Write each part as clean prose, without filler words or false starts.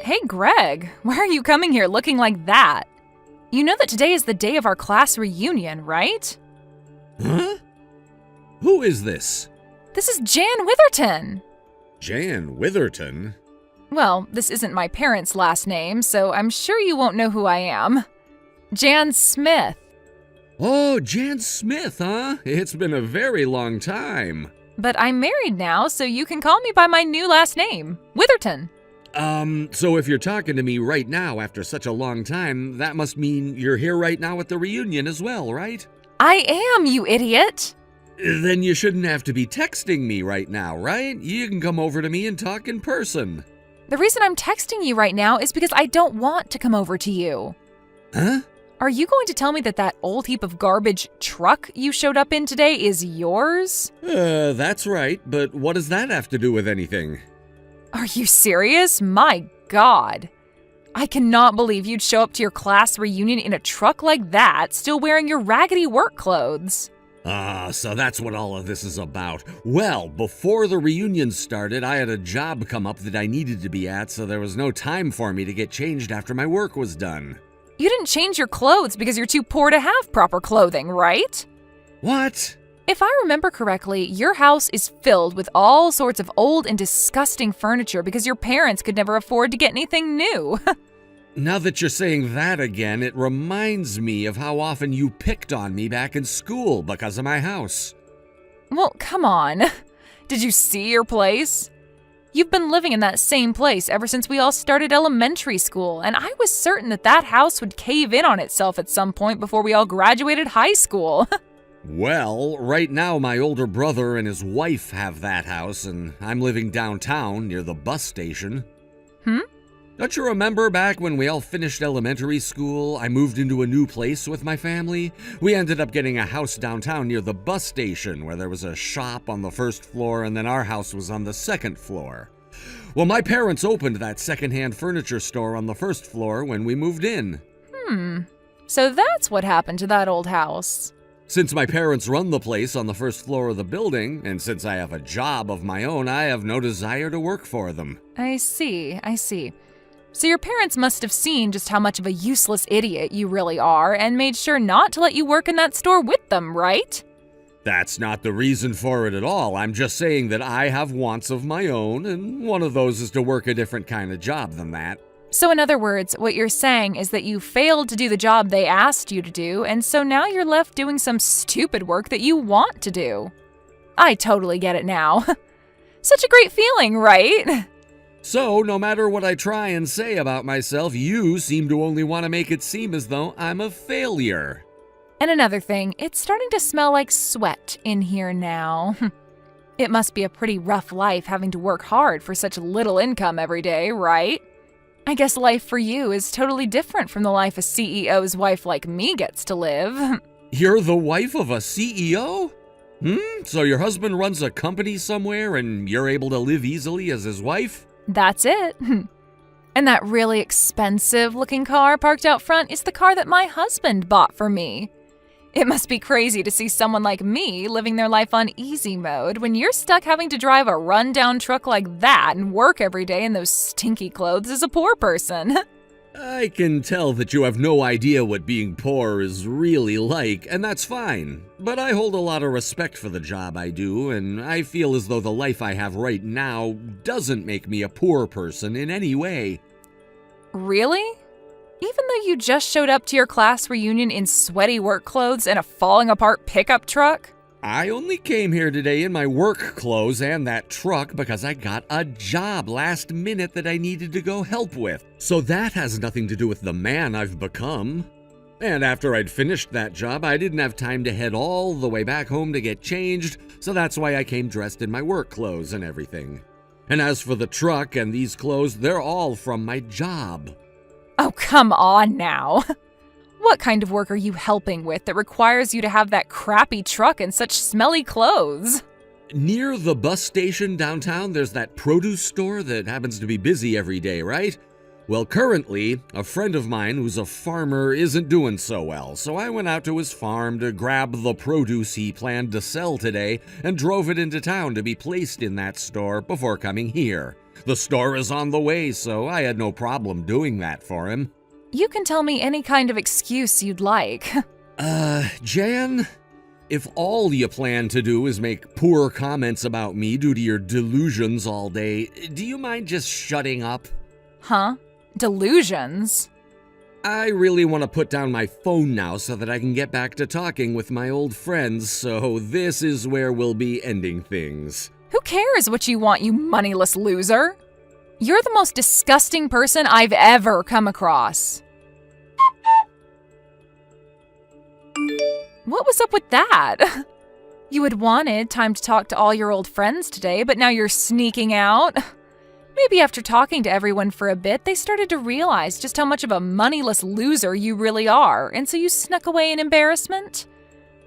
Hey, Greg, why are you coming here looking like that? You know that today is the day of our class reunion, right? Huh? Who is this? This is Jan Witherton. Jan Witherton? Well, this isn't my parents' last name, so I'm sure you won't know who I am. Jan Smith. Oh, Jan Smith, huh? It's been a very long time. But I'm married now, so you can call me by my new last name, Witherton. So if you're talking to me right now after such a long time, that must mean you're here right now at the reunion as well, right? I am, you idiot. Then you shouldn't have to be texting me right now, right? You can come over to me and talk in person. The reason I'm texting you right now is because I don't want to come over to you. Huh? Are you going to tell me that old heap of garbage truck you showed up in today is yours? That's right, but what does that have to do with anything? Are you serious? My God. I cannot believe you'd show up to your class reunion in a truck like that, still wearing your raggedy work clothes. So that's what all of this is about. Well, before the reunion started, I had a job come up that I needed to be at, so there was no time for me to get changed after my work was done. You didn't change your clothes because you're too poor to have proper clothing, right? What? If I remember correctly, your house is filled with all sorts of old and disgusting furniture because your parents could never afford to get anything new. Now that you're saying that again, it reminds me of how often you picked on me back in school because of my house. Well, come on. Did you see your place? You've been living in that same place ever since we all started elementary school, and I was certain that house would cave in on itself at some point before we all graduated high school. Well, right now my older brother and his wife have that house, and I'm living downtown near the bus station. Don't you remember back when we all finished elementary school, I moved into a new place with my family? We ended up getting a house downtown near the bus station where there was a shop on the first floor and then our house was on the second floor. Well, my parents opened that secondhand furniture store on the first floor when we moved in. So that's what happened to that old house. Since my parents run the place on the first floor of the building, and since I have a job of my own, I have no desire to work for them. I see. So your parents must have seen just how much of a useless idiot you really are and made sure not to let you work in that store with them, right? That's not the reason for it at all. I'm just saying that I have wants of my own, and one of those is to work a different kind of job than that. So in other words, what you're saying is that you failed to do the job they asked you to do, and so now you're left doing some stupid work that you want to do. I totally get it now. Such a great feeling, right? So, no matter what I try and say about myself, you seem to only want to make it seem as though I'm a failure. And another thing, it's starting to smell like sweat in here now. It must be a pretty rough life having to work hard for such little income every day, right? I guess life for you is totally different from the life a CEO's wife like me gets to live. You're the wife of a CEO? So your husband runs a company somewhere and you're able to live easily as his wife? That's it. And that really expensive-looking car parked out front is the car that my husband bought for me. It must be crazy to see someone like me living their life on easy mode when you're stuck having to drive a run-down truck like that and work every day in those stinky clothes as a poor person. I can tell that you have no idea what being poor is really like, and that's fine. But I hold a lot of respect for the job I do, and I feel as though the life I have right now doesn't make me a poor person in any way. Really? Even though you just showed up to your class reunion in sweaty work clothes and a falling-apart pickup truck? I only came here today in my work clothes and that truck because I got a job last minute that I needed to go help with. So that has nothing to do with the man I've become. And after I'd finished that job, I didn't have time to head all the way back home to get changed, so that's why I came dressed in my work clothes and everything. And as for the truck and these clothes, they're all from my job. Oh, come on now. What kind of work are you helping with that requires you to have that crappy truck and such smelly clothes? Near the bus station downtown, there's that produce store that happens to be busy every day, right? Well, currently, a friend of mine who's a farmer isn't doing so well, so I went out to his farm to grab the produce he planned to sell today and drove it into town to be placed in that store before coming here. The store is on the way, so I had no problem doing that for him. You can tell me any kind of excuse you'd like. Jan, if all you plan to do is make poor comments about me due to your delusions all day, do you mind just shutting up? Huh? Delusions? I really want to put down my phone now so that I can get back to talking with my old friends, so this is where we'll be ending things. Who cares what you want, you moneyless loser? You're the most disgusting person I've ever come across. What was up with that? You had wanted time to talk to all your old friends today, but now you're sneaking out? Maybe after talking to everyone for a bit, they started to realize just how much of a moneyless loser you really are, and so you snuck away in embarrassment?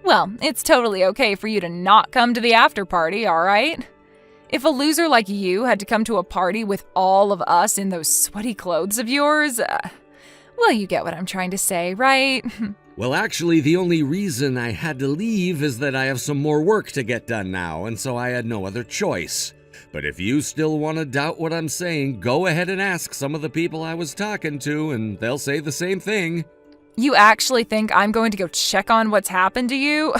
Well, it's totally okay for you to not come to the after party, all right? If a loser like you had to come to a party with all of us in those sweaty clothes of yours, well, you get what I'm trying to say, right? Well, actually, the only reason I had to leave is that I have some more work to get done now, and so I had no other choice. But if you still want to doubt what I'm saying, go ahead and ask some of the people I was talking to, and they'll say the same thing. You actually think I'm going to go check on what's happened to you?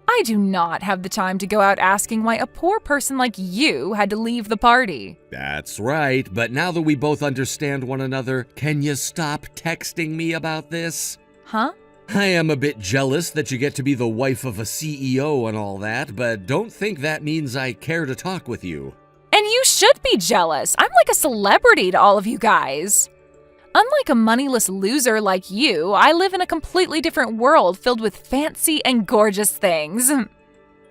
I do not have the time to go out asking why a poor person like you had to leave the party. That's right, but now that we both understand one another, can you stop texting me about this? Huh? I am a bit jealous that you get to be the wife of a CEO and all that, but don't think that means I care to talk with you. And you should be jealous. I'm like a celebrity to all of you guys. Unlike a moneyless loser like you, I live in a completely different world filled with fancy and gorgeous things.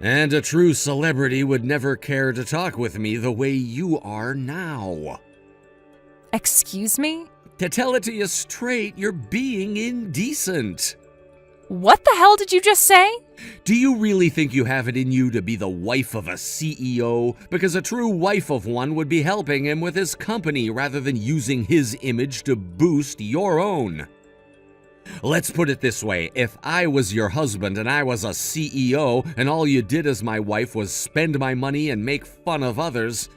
And a true celebrity would never care to talk with me the way you are now. Excuse me? To tell it to you straight, you're being indecent. What the hell did you just say? Do you really think you have it in you to be the wife of a CEO? Because a true wife of one would be helping him with his company rather than using his image to boost your own. Let's put it this way, if I was your husband and I was a CEO and all you did as my wife was spend my money and make fun of others,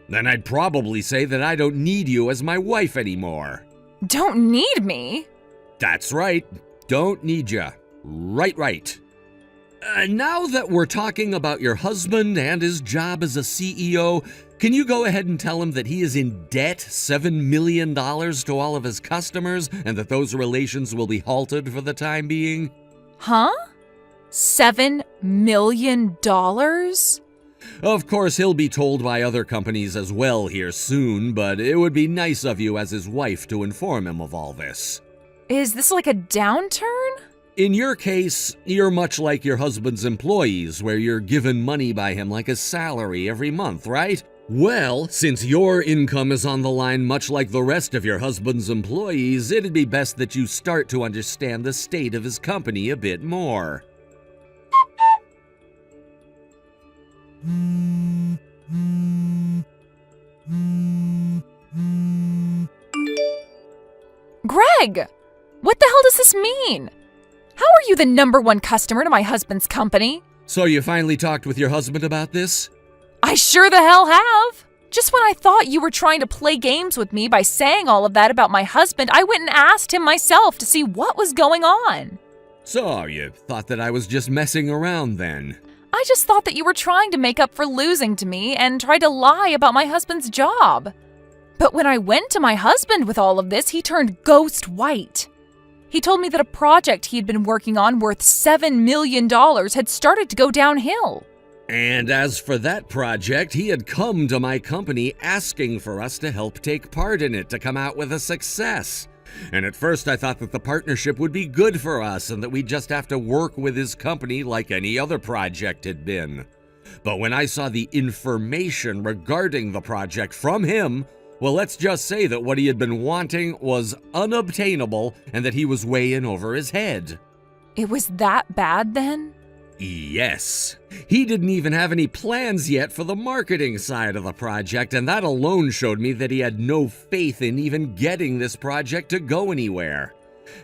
then I'd probably say that I don't need you as my wife anymore. Don't need me? That's right, don't need ya. Right. Now that we're talking about your husband and his job as a CEO, can you go ahead and tell him that he is in debt $7 million to all of his customers and that those relations will be halted for the time being? Huh? $7 million? Of course, he'll be told by other companies as well here soon, but it would be nice of you as his wife to inform him of all this. Is this like a downturn? In your case, you're much like your husband's employees, where you're given money by him like a salary every month, right? Well, since your income is on the line much like the rest of your husband's employees, it'd be best that you start to understand the state of his company a bit more. Greg! What the hell does this mean? How are you the #1 customer to my husband's company? So you finally talked with your husband about this? I sure the hell have! Just when I thought you were trying to play games with me by saying all of that about my husband, I went and asked him myself to see what was going on. So you thought that I was just messing around then? I just thought that you were trying to make up for losing to me and tried to lie about my husband's job. But when I went to my husband with all of this, he turned ghost white. He told me that a project he had been working on worth $7 million had started to go downhill. And as for that project, he had come to my company asking for us to help take part in it to come out with a success. And at first I thought that the partnership would be good for us and that we'd just have to work with his company like any other project had been. But when I saw the information regarding the project from him, well, let's just say that what he had been wanting was unobtainable and that he was way in over his head. It was that bad then? Yes. He didn't even have any plans yet for the marketing side of the project, and that alone showed me that he had no faith in even getting this project to go anywhere.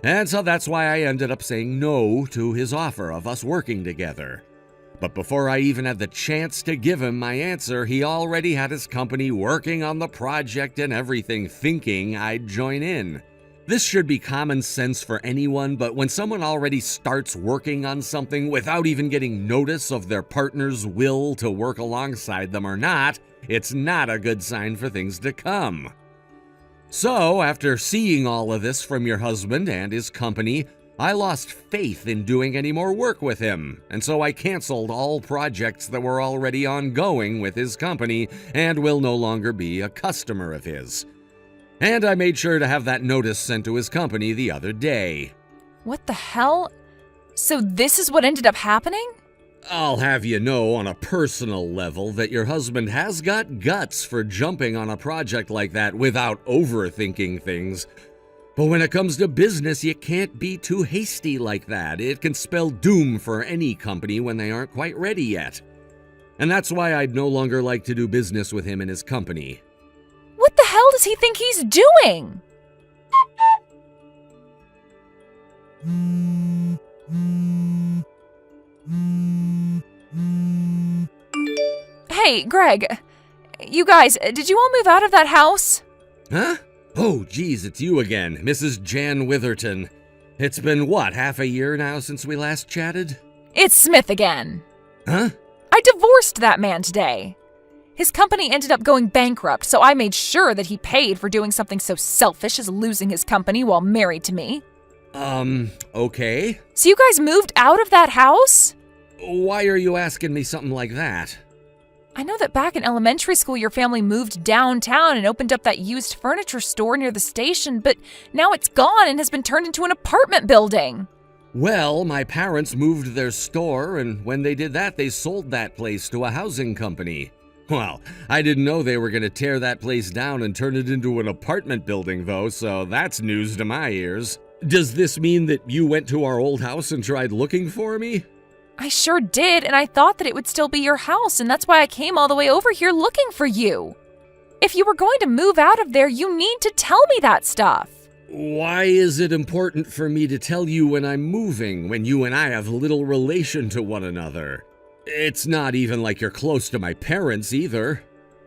And so that's why I ended up saying no to his offer of us working together. But before I even had the chance to give him my answer, he already had his company working on the project and everything, thinking I'd join in. This should be common sense for anyone, but when someone already starts working on something without even getting notice of their partner's will to work alongside them or not, it's not a good sign for things to come. So, after seeing all of this from your husband and his company, I lost faith in doing any more work with him, and so I canceled all projects that were already ongoing with his company and will no longer be a customer of his. And I made sure to have that notice sent to his company the other day. What the hell? So this is what ended up happening? I'll have you know on a personal level that your husband has got guts for jumping on a project like that without overthinking things. But when it comes to business, you can't be too hasty like that. It can spell doom for any company when they aren't quite ready yet. And that's why I'd no longer like to do business with him and his company. What the hell does he think he's doing? Hey, Greg. You guys, did you all move out of that house? Huh? Oh, geez, it's you again, Mrs. Jan Witherton. It's been, what, half a year now since we last chatted? It's Smith again. Huh? I divorced that man today. His company ended up going bankrupt, so I made sure that he paid for doing something so selfish as losing his company while married to me. Okay. So you guys moved out of that house? Why are you asking me something like that? I know that back in elementary school your family moved downtown and opened up that used furniture store near the station, but now it's gone and has been turned into an apartment building. Well, my parents moved their store, and when they did that, they sold that place to a housing company. Well, I didn't know they were going to tear that place down and turn it into an apartment building, though, so that's news to my ears. Does this mean that you went to our old house and tried looking for me? I sure did, and I thought that it would still be your house, and that's why I came all the way over here looking for you. If you were going to move out of there, you need to tell me that stuff. Why is it important for me to tell you when I'm moving, when you and I have little relation to one another? It's not even like you're close to my parents either.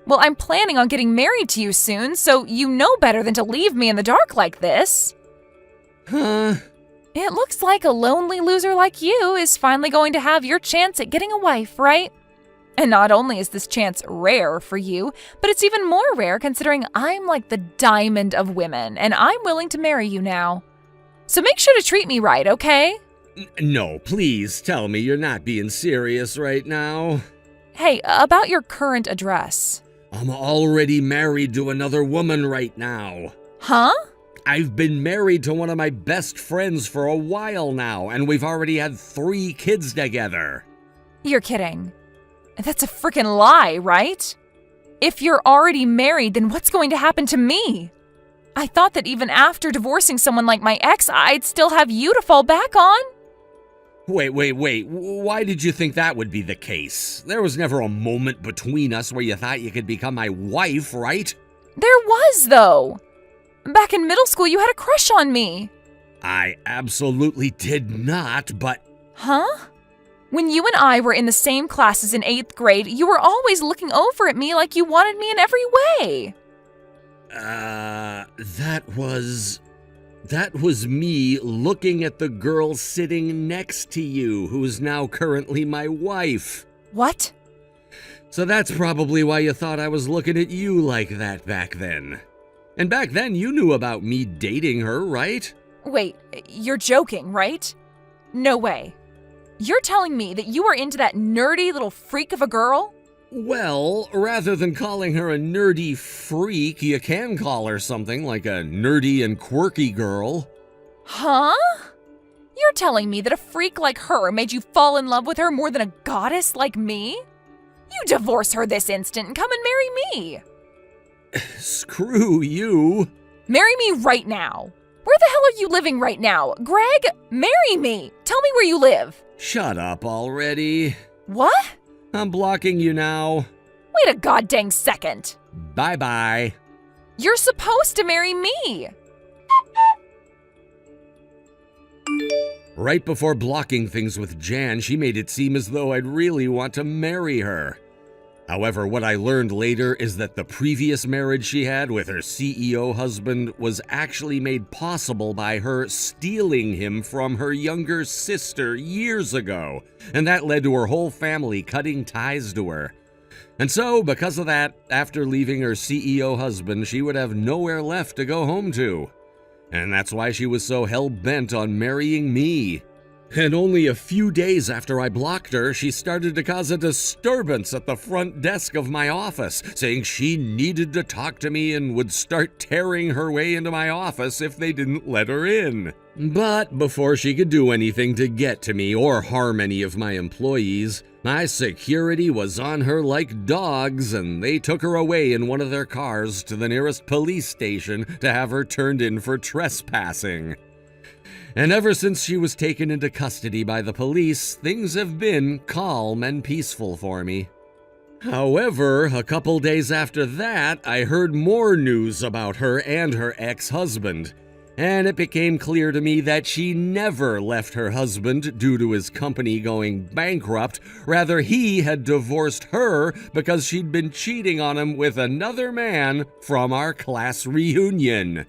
Well, I'm planning on getting married to you soon, so you know better than to leave me in the dark like this. Huh? It looks like a lonely loser like you is finally going to have your chance at getting a wife, right? And not only is this chance rare for you, but it's even more rare considering I'm like the diamond of women, and I'm willing to marry you now. So make sure to treat me right, okay? No, please tell me you're not being serious right now. Hey, about your current address. I'm already married to another woman right now. Huh? I've been married to one of my best friends for a while now, and we've already had 3 kids together. You're kidding. That's a freaking lie, right? If you're already married, then what's going to happen to me? I thought that even after divorcing someone like my ex, I'd still have you to fall back on. Wait. Why did you think that would be the case? There was never a moment between us where you thought you could become my wife, right? There was, though. Back in middle school, you had a crush on me. I absolutely did not, but... Huh? When you and I were in the same classes in 8th grade, you were always looking over at me like you wanted me in every way. That was me looking at the girl sitting next to you, who's now currently my wife. What? So that's probably why you thought I was looking at you like that back then. And back then you knew about me dating her, right? Wait, you're joking, right? No way. You're telling me that you were into that nerdy little freak of a girl? Well, rather than calling her a nerdy freak, you can call her something like a nerdy and quirky girl. Huh? You're telling me that a freak like her made you fall in love with her more than a goddess like me? You divorce her this instant and come and marry me. Screw you. Marry me right now. Where the hell are you living right now? Greg, marry me. Tell me where you live. Shut up already. What? I'm blocking you now. Wait a goddamn second. Bye-bye. You're supposed to marry me. Right before blocking things with Jan, she made it seem as though I'd really want to marry her. However, what I learned later is that the previous marriage she had with her CEO husband was actually made possible by her stealing him from her younger sister years ago, and that led to her whole family cutting ties to her. And so, because of that, after leaving her CEO husband, she would have nowhere left to go home to. And that's why she was so hell-bent on marrying me. And only a few days after I blocked her, she started to cause a disturbance at the front desk of my office, saying she needed to talk to me and would start tearing her way into my office if they didn't let her in. But before she could do anything to get to me or harm any of my employees, my security was on her like dogs, and they took her away in one of their cars to the nearest police station to have her turned in for trespassing. And ever since she was taken into custody by the police, things have been calm and peaceful for me. However, a couple days after that, I heard more news about her and her ex-husband, and it became clear to me that she never left her husband due to his company going bankrupt. Rather, he had divorced her because she'd been cheating on him with another man from our class reunion.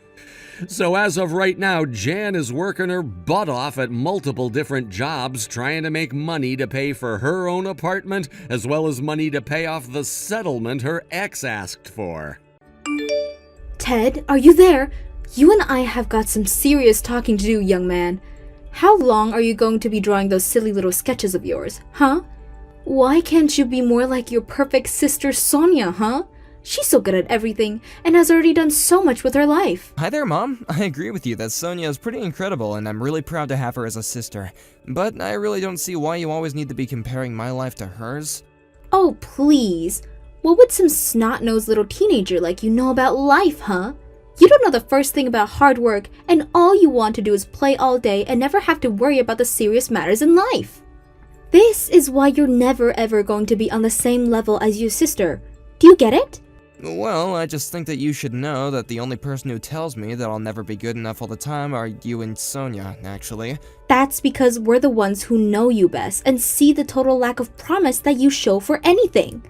So as of right now, Jan is working her butt off at multiple different jobs trying to make money to pay for her own apartment as well as money to pay off the settlement her ex asked for. Ted, are you there? You and I have got some serious talking to do, young man. How long are you going to be drawing those silly little sketches of yours, huh? Why can't you be more like your perfect sister Sonia, huh? She's so good at everything, and has already done so much with her life. Hi there, Mom. I agree with you that Sonia is pretty incredible, and I'm really proud to have her as a sister. But I really don't see why you always need to be comparing my life to hers. Oh, please. What would some snot-nosed little teenager like you know about life, huh? You don't know the first thing about hard work, and all you want to do is play all day and never have to worry about the serious matters in life. This is why you're never ever going to be on the same level as your sister. Do you get it? Well, I just think that you should know that the only person who tells me that I'll never be good enough all the time are you and Sonia, actually. That's because we're the ones who know you best and see the total lack of promise that you show for anything.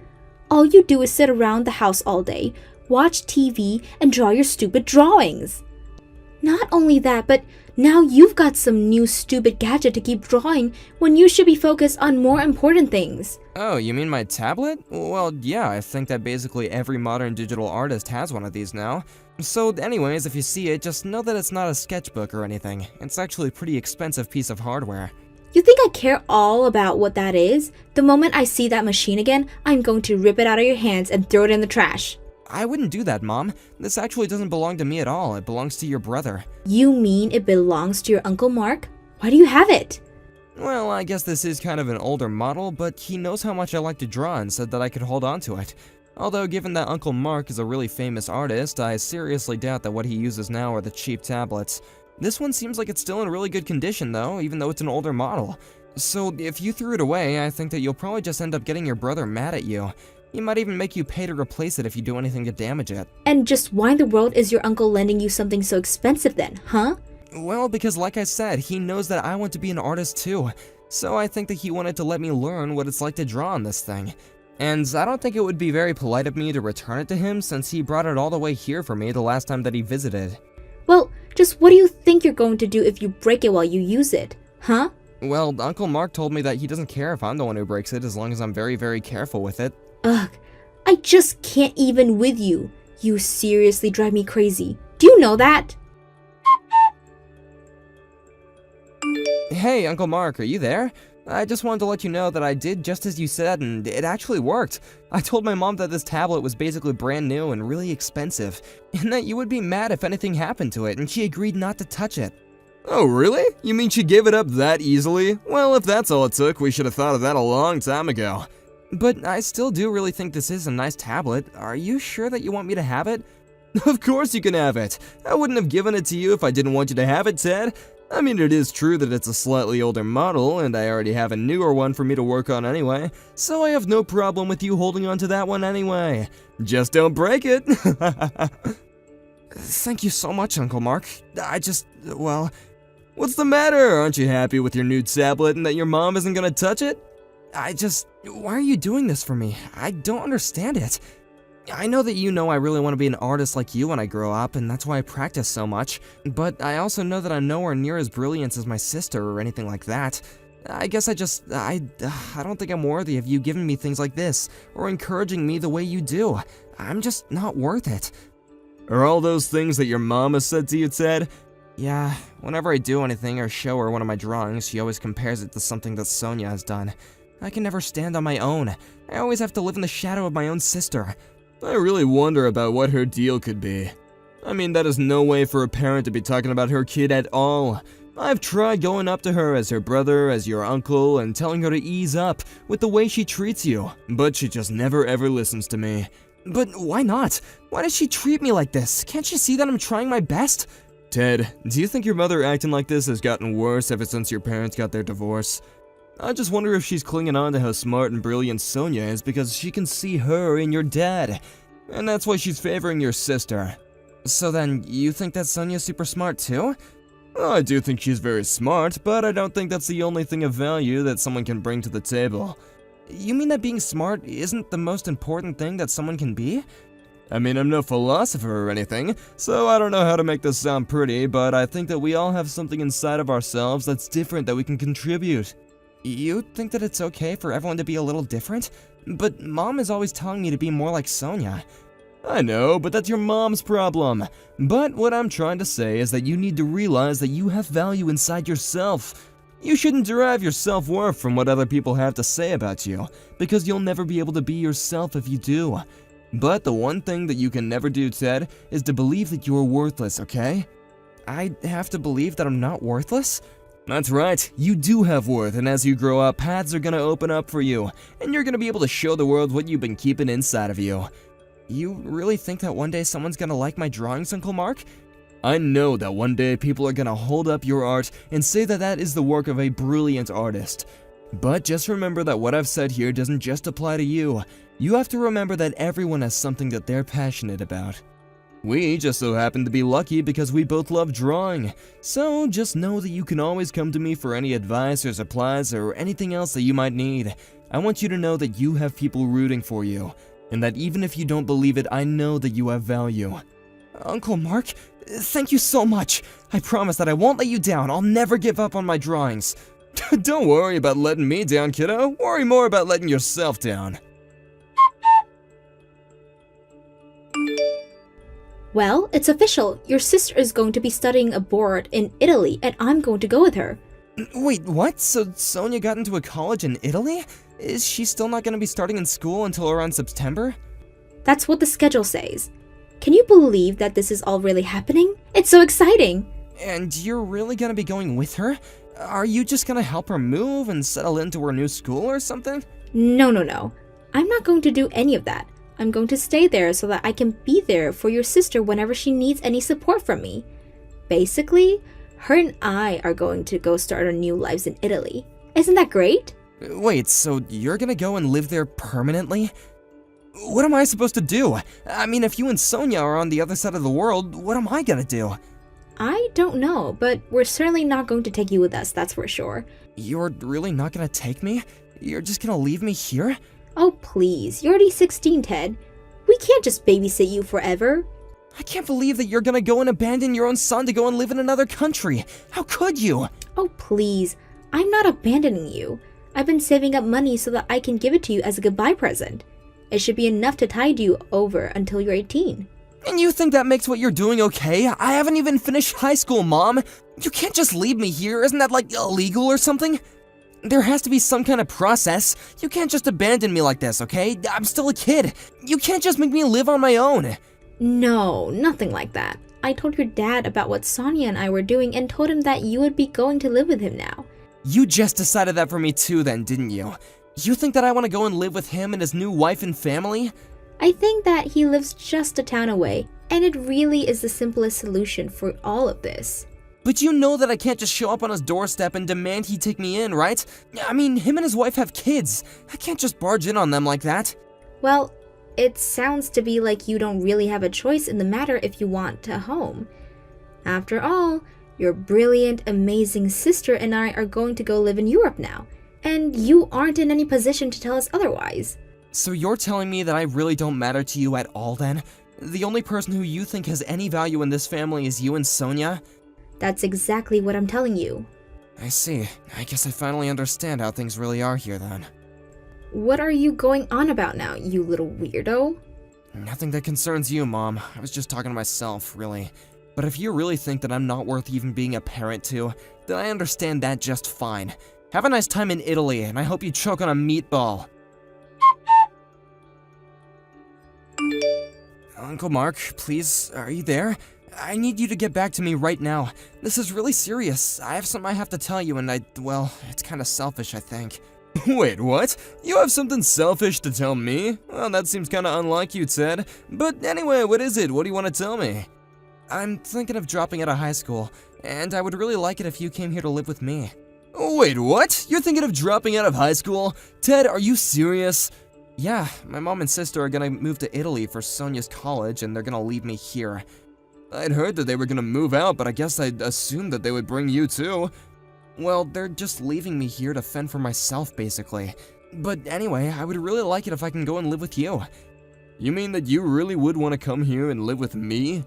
All you do is sit around the house all day, watch TV, and draw your stupid drawings. Not only that, but now you've got some new stupid gadget to keep drawing when you should be focused on more important things. Oh, you mean my tablet? Well, yeah, I think that basically every modern digital artist has one of these now. So anyways, if you see it, just know that it's not a sketchbook or anything. It's actually a pretty expensive piece of hardware. You think I care all about what that is? The moment I see that machine again, I'm going to rip it out of your hands and throw it in the trash. I wouldn't do that, Mom. This actually doesn't belong to me at all. It belongs to your brother. You mean it belongs to your Uncle Mark? Why do you have it? Well, I guess this is kind of an older model, but he knows how much I like to draw and said that I could hold on to it. Although, given that Uncle Mark is a really famous artist, I seriously doubt that what he uses now are the cheap tablets. This one seems like it's still in really good condition, though, even though it's an older model. So, if you threw it away, I think that you'll probably just end up getting your brother mad at you. He might even make you pay to replace it if you do anything to damage it. And just why in the world is your uncle lending you something so expensive then, huh? Well, because like I said, he knows that I want to be an artist too. So I think that he wanted to let me learn what it's like to draw on this thing. And I don't think it would be very polite of me to return it to him since he brought it all the way here for me the last time that he visited. Well, just what do you think you're going to do if you break it while you use it, huh? Well, Uncle Mark told me that he doesn't care if I'm the one who breaks it as long as I'm very, very careful with it. Ugh, I just can't even with you. You seriously drive me crazy. Do you know that? Hey, Uncle Mark, are you there? I just wanted to let you know that I did just as you said, and it actually worked. I told my mom that this tablet was basically brand new and really expensive, and that you would be mad if anything happened to it, and she agreed not to touch it. Oh, really? You mean she gave it up that easily? Well, if that's all it took, we should have thought of that a long time ago. But I still do really think this is a nice tablet. Are you sure that you want me to have it? Of course you can have it. I wouldn't have given it to you if I didn't want you to have it, Ted. I mean, it is true that it's a slightly older model, and I already have a newer one for me to work on anyway, so I have no problem with you holding on to that one anyway. Just don't break it. Thank you so much, Uncle Mark. Well, What's the matter? Aren't you happy with your new tablet and that your mom isn't gonna touch it? Why are you doing this for me? I don't understand it. I know that you know I really want to be an artist like you when I grow up, and that's why I practice so much. But I also know that I'm nowhere near as brilliant as my sister or anything like that. I guess I don't think I'm worthy of you giving me things like this, or encouraging me the way you do. I'm just not worth it. Are all those things that your mom has said to you, Ted? Yeah, whenever I do anything or show her one of my drawings, she always compares it to something that Sonia has done. I can never stand on my own. I always have to live in the shadow of my own sister. I really wonder about what her deal could be. I mean, that is no way for a parent to be talking about her kid at all. I've tried going up to her as her brother, as your uncle, and telling her to ease up with the way she treats you, but she just never ever listens to me. But why not? Why does she treat me like this? Can't she see that I'm trying my best? Ted, do you think your mother acting like this has gotten worse ever since your parents got their divorce? I just wonder if she's clinging on to how smart and brilliant Sonia is because she can see her in your dad. And that's why she's favoring your sister. So then, you think that Sonia's super smart too? Well, I do think she's very smart, but I don't think that's the only thing of value that someone can bring to the table. You mean that being smart isn't the most important thing that someone can be? I mean, I'm no philosopher or anything, so I don't know how to make this sound pretty, but I think that we all have something inside of ourselves that's different that we can contribute. You think that it's okay for everyone to be a little different? But Mom is always telling me to be more like Sonia. I know, but that's your mom's problem. But what I'm trying to say is that you need to realize that you have value inside yourself. You shouldn't derive your self-worth from what other people have to say about you, because you'll never be able to be yourself if you do. But the one thing that you can never do, Ted, is to believe that you are worthless, okay? I have to believe that I'm not worthless? That's right, you do have worth, and as you grow up, paths are gonna open up for you, and you're gonna be able to show the world what you've been keeping inside of you. You really think that one day someone's gonna like my drawings, Uncle Mark? I know that one day people are gonna hold up your art and say that that is the work of a brilliant artist. But just remember that what I've said here doesn't just apply to you. You have to remember that everyone has something that they're passionate about. We just so happen to be lucky because we both love drawing, so just know that you can always come to me for any advice or supplies or anything else that you might need. I want you to know that you have people rooting for you, and that even if you don't believe it, I know that you have value. Uncle Mark, thank you so much. I promise that I won't let you down. I'll never give up on my drawings. Don't worry about letting me down, kiddo. Worry more about letting yourself down. Well, it's official. Your sister is going to be studying abroad in Italy, and I'm going to go with her. Wait, what? So Sonia got into a college in Italy? Is she still not going to be starting in school until around September? That's what the schedule says. Can you believe that this is all really happening? It's so exciting! And you're really going to be going with her? Are you just going to help her move and settle into her new school or something? No. I'm not going to do any of that. I'm going to stay there so that I can be there for your sister whenever she needs any support from me. Basically, her and I are going to go start our new lives in Italy. Isn't that great? Wait, so you're gonna go and live there permanently? What am I supposed to do? I mean, if you and Sonia are on the other side of the world, what am I gonna do? I don't know, but we're certainly not going to take you with us, that's for sure. You're really not gonna take me? You're just gonna leave me here? Oh please, you're already 16, Ted. We can't just babysit you forever. I can't believe that you're gonna go and abandon your own son to go and live in another country. How could you? Oh please, I'm not abandoning you. I've been saving up money so that I can give it to you as a goodbye present. It should be enough to tide you over until you're 18. And you think that makes what you're doing okay? I haven't even finished high school, Mom. You can't just leave me here. Isn't that, like, illegal or something? There has to be some kind of process. You can't just abandon me like this, okay? I'm still a kid. You can't just make me live on my own. No, nothing like that. I told your dad about what Sonia and I were doing and told him that you would be going to live with him now. You just decided that for me too then, didn't you? You think that I want to go and live with him and his new wife and family? I think that he lives just a town away, and it really is the simplest solution for all of this. But you know that I can't just show up on his doorstep and demand he take me in, right? I mean, him and his wife have kids. I can't just barge in on them like that. Well, it sounds to be like you don't really have a choice in the matter if you want a home. After all, Your brilliant, amazing sister and I are going to go live in Europe now, and you aren't in any position to tell us otherwise. So you're telling me that I really don't matter to you at all then? The only person who you think has any value in this family is you and Sonia? That's exactly what I'm telling you. I see. I guess I finally understand how things really are here then. What are you going on about now, you little weirdo? Nothing that concerns you, Mom. I was just talking to myself, really. But if you really think that I'm not worth even being a parent to, then I understand that just fine. Have a nice time in Italy, and I hope you choke on a meatball. Uncle Mark, please, are you there? I need you to get back to me right now. This is really serious. I have something I have to tell you, and well, it's kind of selfish, I think. Wait, what? You have something selfish to tell me? Well, that seems kind of unlike you, Ted. But anyway, what is it? What do you want to tell me? I'm thinking of dropping out of high school, and I would really like it if you came here to live with me. Wait, what? You're thinking of dropping out of high school? Ted, are you serious? Yeah, my mom and sister are gonna move to Italy for Sonia's college, and they're gonna leave me here. I'd heard that they were gonna move out, but I guess I'd assumed that they would bring you too. Well, they're just leaving me here to fend for myself, basically. But anyway, I would really like it if I can go and live with you. You mean that you really would want to come here and live with me?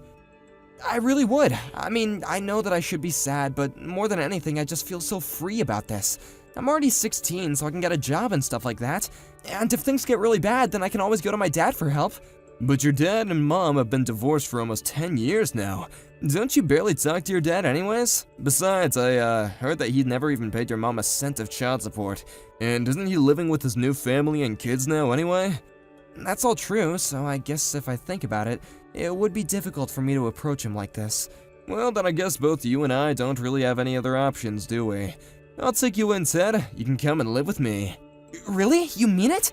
I really would. I mean, I know that I should be sad, but more than anything, I just feel so free about this. I'm already 16, so I can get a job and stuff like that. And if things get really bad, then I can always go to my dad for help. But your dad and mom have been divorced for almost 10 years now. Don't you barely talk to your dad anyways? Besides, I heard that he'd never even paid your mom a cent of child support. And isn't he living with his new family and kids now anyway? That's all true, so I guess if I think about it, it would be difficult for me to approach him like this. Well, then I guess both you and I don't really have any other options, do we? I'll take you in, Ted. You can come and live with me. Really? You mean it?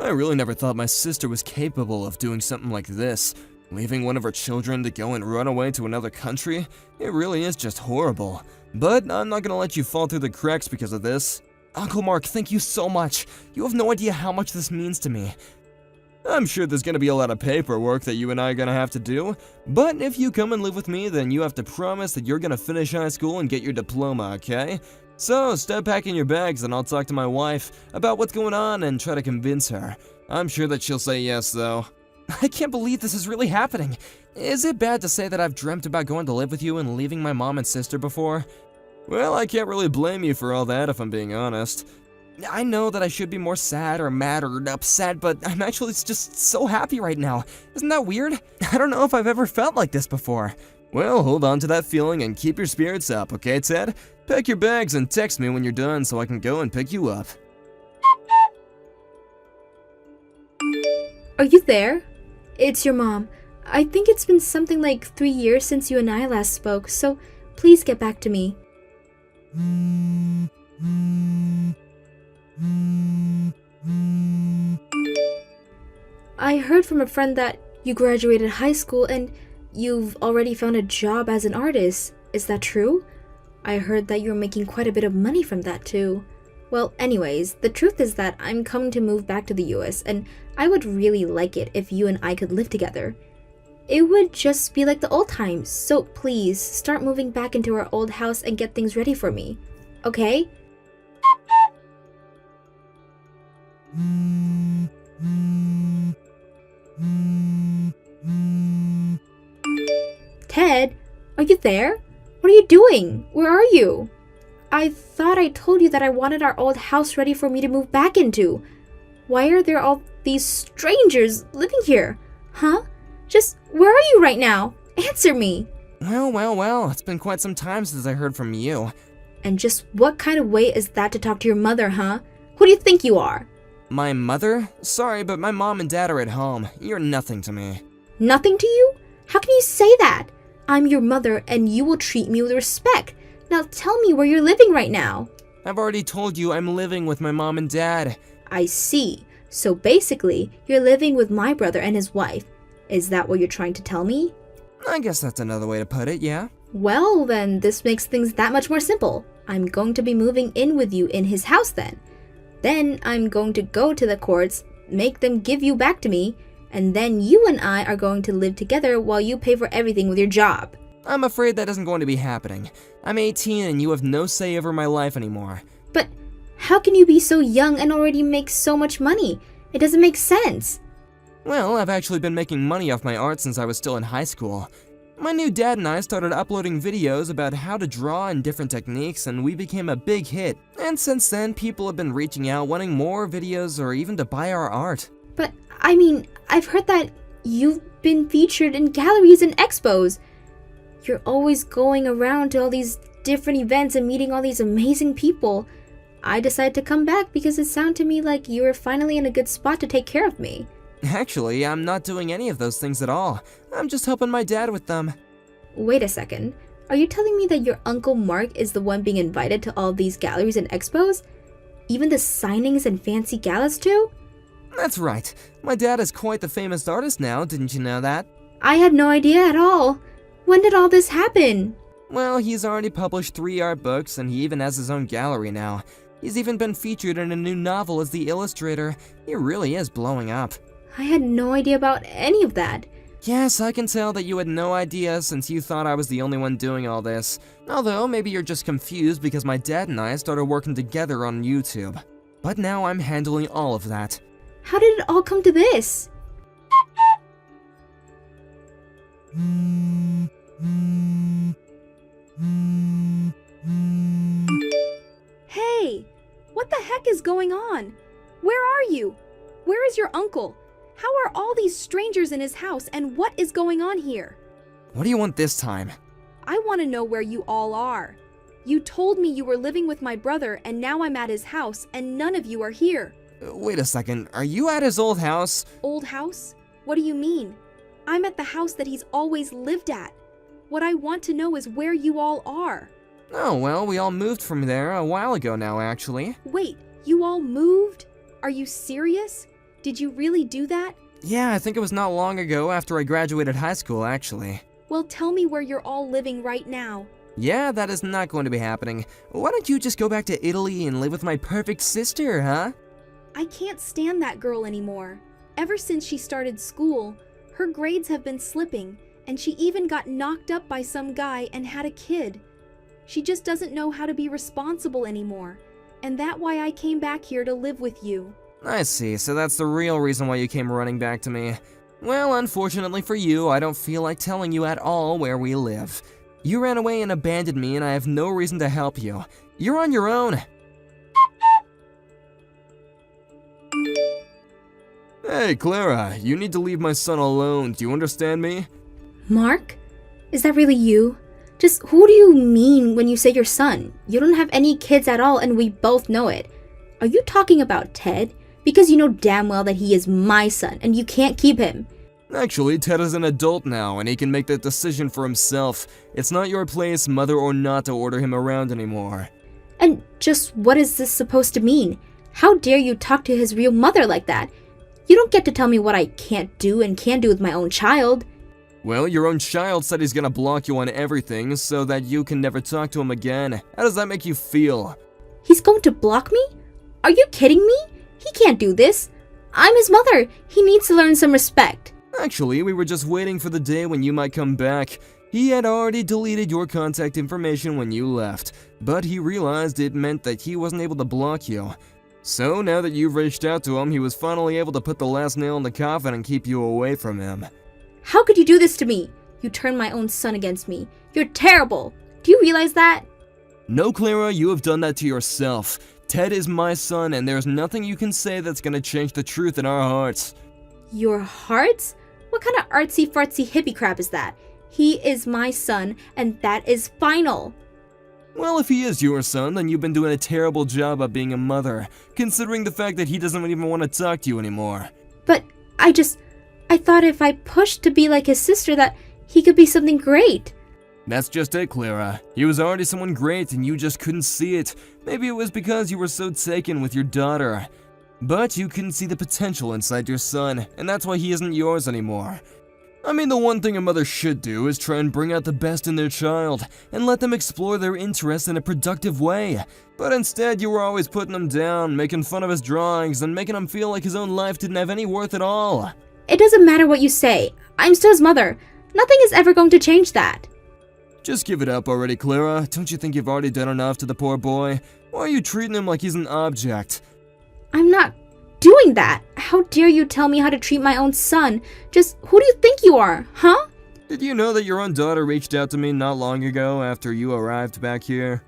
I really never thought my sister was capable of doing something like this. Leaving one of her children to go and run away to another country? It really is just horrible. But I'm not gonna let you fall through the cracks because of this. Uncle Mark, thank you so much. You have no idea how much this means to me. I'm sure there's gonna be a lot of paperwork that you and I are gonna have to do, but if you come and live with me, then you have to promise that you're gonna finish high school and get your diploma, okay? So, start packing your bags and I'll talk to my wife about what's going on and try to convince her. I'm sure that she'll say yes, though. I can't believe this is really happening. Is it bad to say that I've dreamt about going to live with you and leaving my mom and sister before? Well, I can't really blame you for all that if I'm being honest. I know that I should be more sad or mad or upset, but I'm actually just so happy right now. Isn't that weird? I don't know if I've ever felt like this before. Well, hold on to that feeling and keep your spirits up, okay, Ted? Pack your bags and text me when you're done so I can go and pick you up. Are you there? It's your mom. I think it's been something like 3 years since you and I last spoke, so please get back to me. I heard from a friend that you graduated high school and you've already found a job as an artist. Is that true? I heard that you're making quite a bit of money from that too. Well, anyways, the truth is that I'm coming to move back to the US and I would really like it if you and I could live together. It would just be like the old times, so please start moving back into our old house and get things ready for me. Okay? Ted, are you there? What are you doing? Where are you? I thought I told you that I wanted our old house ready for me to move back into. Why are there all these strangers living here? Huh? Just where are you right now? Answer me. Well, it's been quite some time since I heard from you. And just what kind of way is that to talk to your mother, huh? Who do you think you are? My mother? Sorry, but my mom and dad are at home. You're nothing to me. Nothing to you? How can you say that? I'm your mother and you will treat me with respect. Now tell me where you're living right now. I've already told you I'm living with my mom and dad. I see. So basically, you're living with my brother and his wife. Is that what you're trying to tell me? I guess that's another way to put it, yeah. Well, then this makes things that much more simple. I'm going to be moving in with you in his house then. Then I'm going to go to the courts, make them give you back to me, and then you and I are going to live together while you pay for everything with your job. I'm afraid that isn't going to be happening. I'm 18 and you have no say over my life anymore. But how can you be so young and already make so much money? It doesn't make sense. Well, I've actually been making money off my art since I was still in high school. My new dad and I started uploading videos about how to draw and different techniques, and we became a big hit. And since then, people have been reaching out wanting more videos or even to buy our art. But, I mean, I've heard that you've been featured in galleries and expos. You're always going around to all these different events and meeting all these amazing people. I decided to come back because it sounded to me like you were finally in a good spot to take care of me. Actually, I'm not doing any of those things at all. I'm just helping my dad with them. Wait a second. Are you telling me that your Uncle Mark is the one being invited to all these galleries and expos? Even the signings and fancy galas too? That's right. My dad is quite the famous artist now, didn't you know that? I had no idea at all. When did all this happen? Well, he's already published 3 art books, and he even has his own gallery now. He's even been featured in a new novel as the illustrator. He really is blowing up. I had no idea about any of that. Yes, I can tell that you had no idea since you thought I was the only one doing all this. Although, maybe you're just confused because my dad and I started working together on YouTube. But now I'm handling all of that. How did it all come to this? Hey, what the heck is going on? Where are you? Where is your uncle? How are all these strangers in his house, and what is going on here? What do you want this time? I want to know where you all are. You told me you were living with my brother, and now I'm at his house, and none of you are here. Wait a second, are you at his old house? Old house? What do you mean? I'm at the house that he's always lived at. What I want to know is where you all are. Oh, well, we all moved from there a while ago now, actually. Wait, you all moved? Are you serious? Did you really do that? Yeah, I think it was not long ago after I graduated high school, actually. Well, tell me where you're all living right now. Yeah, that is not going to be happening. Why don't you just go back to Italy and live with my perfect sister, huh? I can't stand that girl anymore. Ever since she started school, her grades have been slipping, and she even got knocked up by some guy and had a kid. She just doesn't know how to be responsible anymore, and that's why I came back here to live with you. I see, so that's the real reason why you came running back to me. Well, unfortunately for you, I don't feel like telling you at all where we live. You ran away and abandoned me, and I have no reason to help you. You're on your own. Hey, Clara, you need to leave my son alone. Do you understand me? Mark? Is that really you? Just who do you mean when you say your son? You don't have any kids at all, and we both know it. Are you talking about Ted? Because you know damn well that he is my son, and you can't keep him. Actually, Ted is an adult now, and he can make that decision for himself. It's not your place, mother or not, to order him around anymore. And just what is this supposed to mean? How dare you talk to his real mother like that? You don't get to tell me what I can't do and can do with my own child. Well, your own child said he's gonna block you on everything so that you can never talk to him again. How does that make you feel? He's going to block me? Are you kidding me? He can't do this. I'm his mother. He needs to learn some respect. Actually, we were just waiting for the day when you might come back. He had already deleted your contact information when you left, but he realized it meant that he wasn't able to block you. So now that you've reached out to him, he was finally able to put the last nail in the coffin and keep you away from him. How could you do this to me? You turned my own son against me. You're terrible. Do you realize that? No, Clara, you have done that to yourself. Ted is my son, and there's nothing you can say that's gonna change the truth in our hearts. Your hearts? What kind of artsy-fartsy hippie crap is that? He is my son, and that is final. Well, if he is your son, then you've been doing a terrible job of being a mother, considering the fact that he doesn't even want to talk to you anymore. But I thought if I pushed to be like his sister that he could be something great. That's just it, Clara. He was already someone great and you just couldn't see it. Maybe it was because you were so taken with your daughter. But you couldn't see the potential inside your son, and that's why he isn't yours anymore. I mean, the one thing a mother should do is try and bring out the best in their child, and let them explore their interests in a productive way. But instead, you were always putting him down, making fun of his drawings, and making him feel like his own life didn't have any worth at all. It doesn't matter what you say. I'm still his mother. Nothing is ever going to change that. Just give it up already, Clara. Don't you think you've already done enough to the poor boy? Why are you treating him like he's an object? I'm not doing that. How dare you tell me how to treat my own son? Just who do you think you are, huh? Did you know that your own daughter reached out to me not long ago after you arrived back here?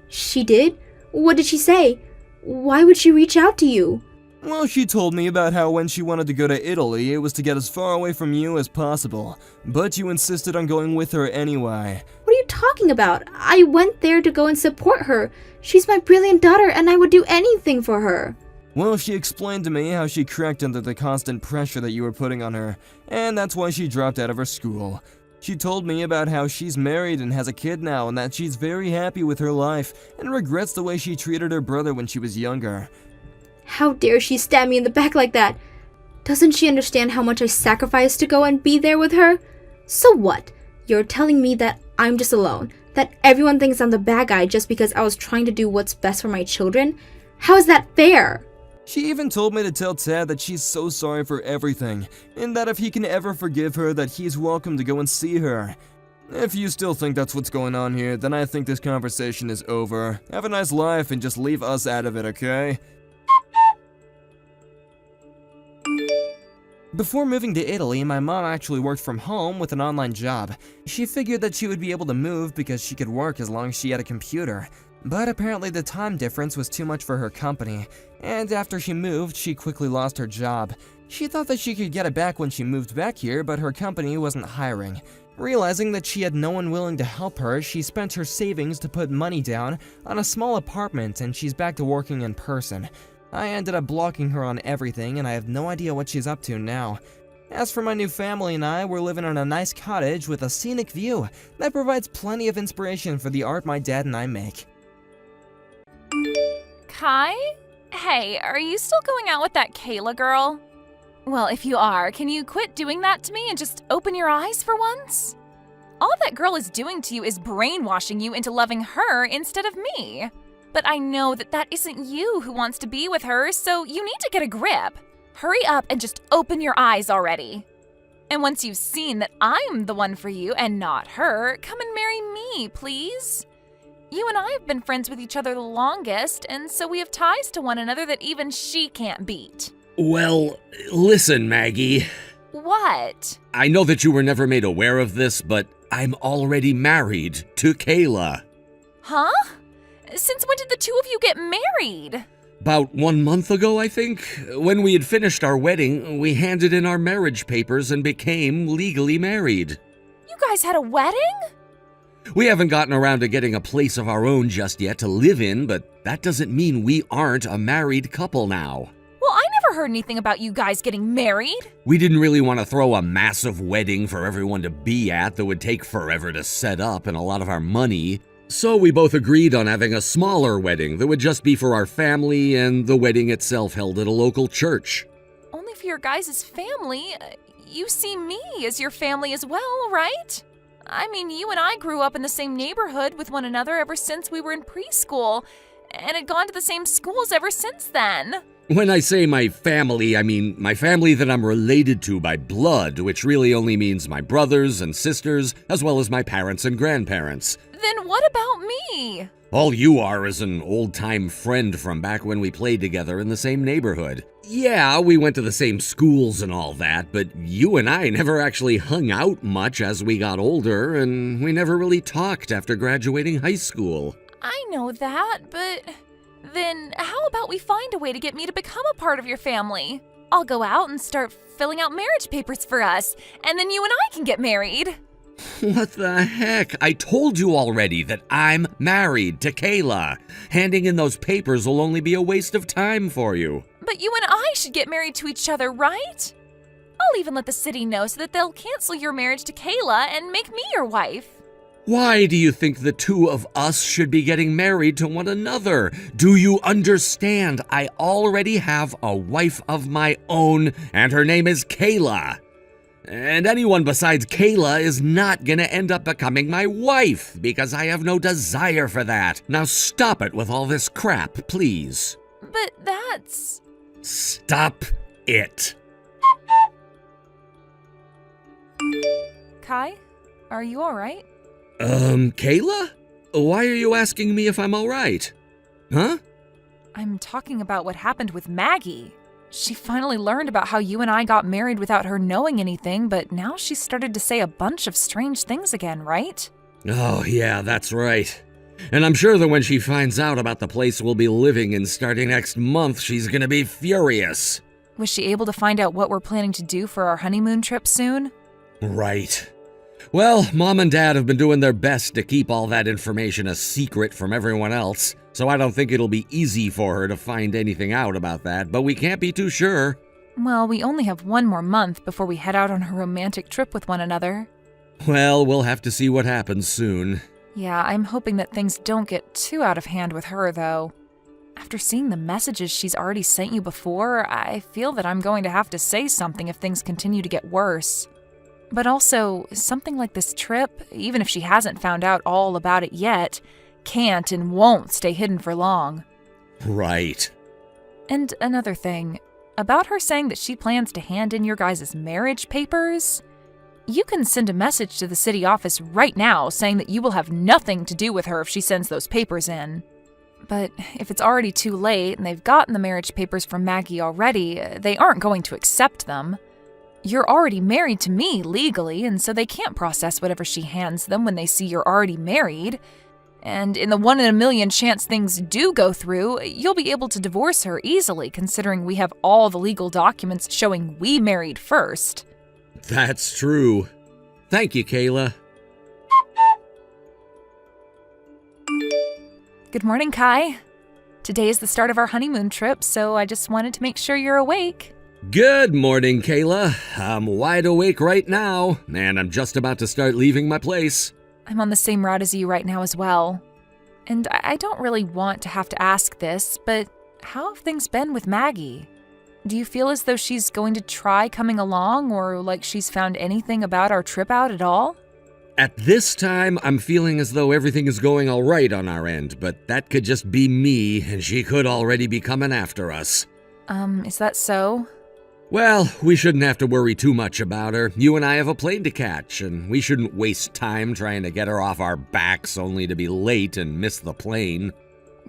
She did? What did she say? Why would she reach out to you? Well, she told me about how when she wanted to go to Italy, it was to get as far away from you as possible. But you insisted on going with her anyway. What are you talking about? I went there to go and support her. She's my brilliant daughter and I would do anything for her. Well, she explained to me how she cracked under the constant pressure that you were putting on her, and that's why she dropped out of her school. She told me about how she's married and has a kid now, and that she's very happy with her life, and regrets the way she treated her brother when she was younger. How dare she stab me in the back like that? Doesn't she understand how much I sacrificed to go and be there with her? So what? You're telling me that I'm just alone? That everyone thinks I'm the bad guy just because I was trying to do what's best for my children? How is that fair? She even told me to tell Tad that she's so sorry for everything, and that if he can ever forgive her, that he's welcome to go and see her. If you still think that's what's going on here, then I think this conversation is over. Have a nice life and just leave us out of it, okay? Before moving to Italy, my mom actually worked from home with an online job. She figured that she would be able to move because she could work as long as she had a computer. But apparently the time difference was too much for her company, and after she moved, she quickly lost her job. She thought that she could get it back when she moved back here, but her company wasn't hiring. Realizing that she had no one willing to help her, she spent her savings to put money down on a small apartment, and she's back to working in person. I ended up blocking her on everything, and I have no idea what she's up to now. As for my new family and I, we're living in a nice cottage with a scenic view that provides plenty of inspiration for the art my dad and I make. Kai? Hey, are you still going out with that Kayla girl? Well, if you are, can you quit doing that to me and just open your eyes for once? All that girl is doing to you is brainwashing you into loving her instead of me. But I know that that isn't you who wants to be with her, so you need to get a grip. Hurry up and just open your eyes already. And once you've seen that I'm the one for you and not her, come and marry me, please. You and I have been friends with each other the longest, and so we have ties to one another that even she can't beat. Well, listen, Maggie. What? I know that you were never made aware of this, but I'm already married to Kayla. Huh? Since when did the two of you get married? About 1 month ago, I think. When we had finished our wedding, we handed in our marriage papers and became legally married. You guys had a wedding? We haven't gotten around to getting a place of our own just yet to live in, but that doesn't mean we aren't a married couple now. Well, I never heard anything about you guys getting married. We didn't really want to throw a massive wedding for everyone to be at that would take forever to set up and a lot of our money. So we both agreed on having a smaller wedding that would just be for our family and the wedding itself held at a local church. Only for your guys' family. You see me as your family as well, right? I mean, you and I grew up in the same neighborhood with one another ever since we were in preschool, and had gone to the same schools ever since then. When I say my family, I mean my family that I'm related to by blood, which really only means my brothers and sisters, as well as my parents and grandparents. Then what about me? All you are is an old-time friend from back when we played together in the same neighborhood. Yeah, we went to the same schools and all that, but you and I never actually hung out much as we got older, and we never really talked after graduating high school. I know that, but then how about we find a way to get me to become a part of your family? I'll go out and start filling out marriage papers for us, and then you and I can get married. What the heck? I told you already that I'm married to Kayla. Handing in those papers will only be a waste of time for you. But you and I should get married to each other, right? I'll even let the city know so that they'll cancel your marriage to Kayla and make me your wife. Why do you think the two of us should be getting married to one another? Do you understand? I already have a wife of my own, and her name is Kayla. And anyone besides Kayla is not gonna end up becoming my wife, because I have no desire for that. Now stop it with all this crap, please. But that's... Stop it. Kai, are you alright? Kayla? Why are you asking me if I'm alright? Huh? I'm talking about what happened with Maggie. She finally learned about how you and I got married without her knowing anything, but now she's started to say a bunch of strange things again, right? Oh, yeah, that's right. And I'm sure that when she finds out about the place we'll be living in starting next month, she's gonna be furious. Was she able to find out what we're planning to do for our honeymoon trip soon? Right. Well, Mom and Dad have been doing their best to keep all that information a secret from everyone else, so I don't think it'll be easy for her to find anything out about that, but we can't be too sure. Well, we only have one more month before we head out on a romantic trip with one another. Well, we'll have to see what happens soon. Yeah, I'm hoping that things don't get too out of hand with her, though. After seeing the messages she's already sent you before, I feel that I'm going to have to say something if things continue to get worse. But also, something like this trip, even if she hasn't found out all about it yet, can't and won't stay hidden for long. Right. And another thing, about her saying that she plans to hand in your guys' marriage papers, you can send a message to the city office right now saying that you will have nothing to do with her if she sends those papers in. But if it's already too late and they've gotten the marriage papers from Maggie already, they aren't going to accept them. You're already married to me legally, and so they can't process whatever she hands them when they see you're already married. And in the 1 in a million chance things do go through, you'll be able to divorce her easily, considering we have all the legal documents showing we married first. That's true. Thank you, Kayla. Good morning, Kai. Today is the start of our honeymoon trip, so I just wanted to make sure you're awake. Good morning, Kayla. I'm wide awake right now, and I'm just about to start leaving my place. I'm on the same route as you right now as well. And I don't really want to have to ask this, but how have things been with Maggie? Do you feel as though she's going to try coming along, or like she's found anything about our trip out at all? At this time, I'm feeling as though everything is going all right on our end, but that could just be me, and she could already be coming after us. Is that so? Well, we shouldn't have to worry too much about her. You and I have a plane to catch, and we shouldn't waste time trying to get her off our backs only to be late and miss the plane.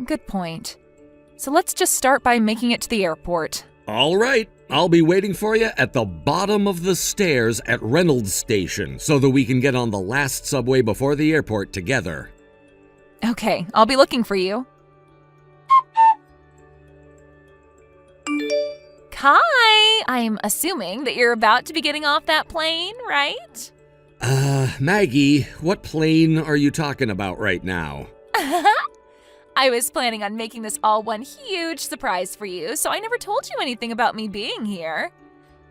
Good point. So let's just start by making it to the airport. All right, I'll be waiting for you at the bottom of the stairs at Reynolds Station so that we can get on the last subway before the airport together. Okay, I'll be looking for you. Kai, I'm assuming that you're about to be getting off that plane, right? Maggie, what plane are you talking about right now? I was planning on making this all one huge surprise for you, so I never told you anything about me being here.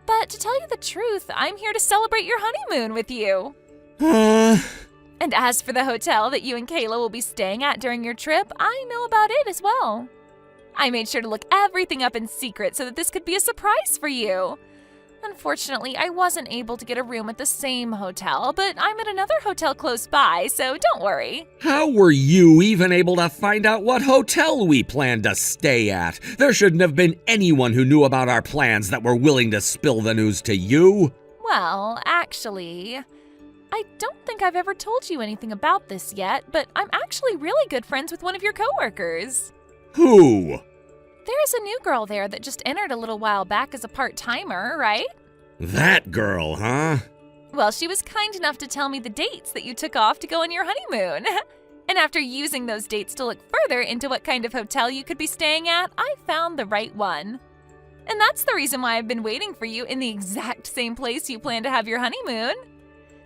But to tell you the truth, I'm here to celebrate your honeymoon with you. And as for the hotel that you and Kayla will be staying at during your trip, I know about it as well. I made sure to look everything up in secret so that this could be a surprise for you. Unfortunately, I wasn't able to get a room at the same hotel, but I'm at another hotel close by, so don't worry. How were you even able to find out what hotel we planned to stay at? There shouldn't have been anyone who knew about our plans that were willing to spill the news to you. Well, actually, I don't think I've ever told you anything about this yet, but I'm actually really good friends with one of your coworkers. Who? There's a new girl there that just entered a little while back as a part-timer, right? That girl, huh? Well, she was kind enough to tell me the dates that you took off to go on your honeymoon. And after using those dates to look further into what kind of hotel you could be staying at, I found the right one. And that's the reason why I've been waiting for you in the exact same place you plan to have your honeymoon.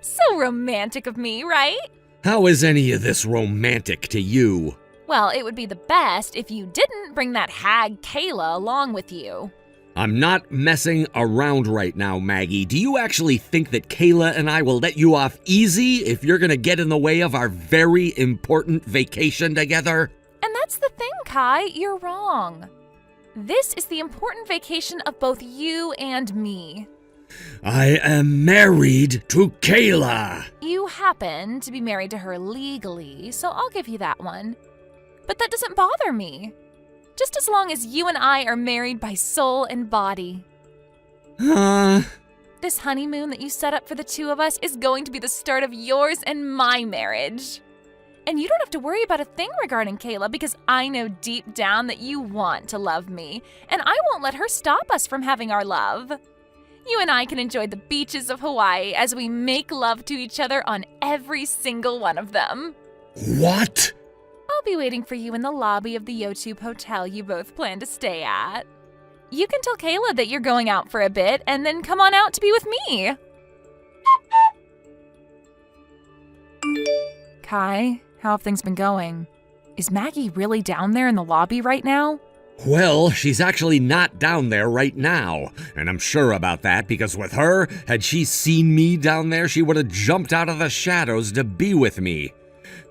So romantic of me, right? How is any of this romantic to you? Well, it would be the best if you didn't bring that hag Kayla along with you. I'm not messing around right now, Maggie. Do you actually think that Kayla and I will let you off easy if you're gonna get in the way of our very important vacation together? And that's the thing, Kai, you're wrong. This is the important vacation of both you and me. I am married to Kayla. You happen to be married to her legally, so I'll give you that one. But that doesn't bother me. Just as long as you and I are married by soul and body. Huh? This honeymoon that you set up for the two of us is going to be the start of yours and my marriage. And you don't have to worry about a thing regarding Kayla because I know deep down that you want to love me, and I won't let her stop us from having our love. You and I can enjoy the beaches of Hawaii as we make love to each other on every single one of them. What? I'll be waiting for you in the lobby of the Yotube hotel you both plan to stay at. You can tell Kayla that you're going out for a bit and then come on out to be with me. Kai, how have things been going? Is Maggie really down there in the lobby right now? Well, she's actually not down there right now, and I'm sure about that because with her, had she seen me down there, she would have jumped out of the shadows to be with me.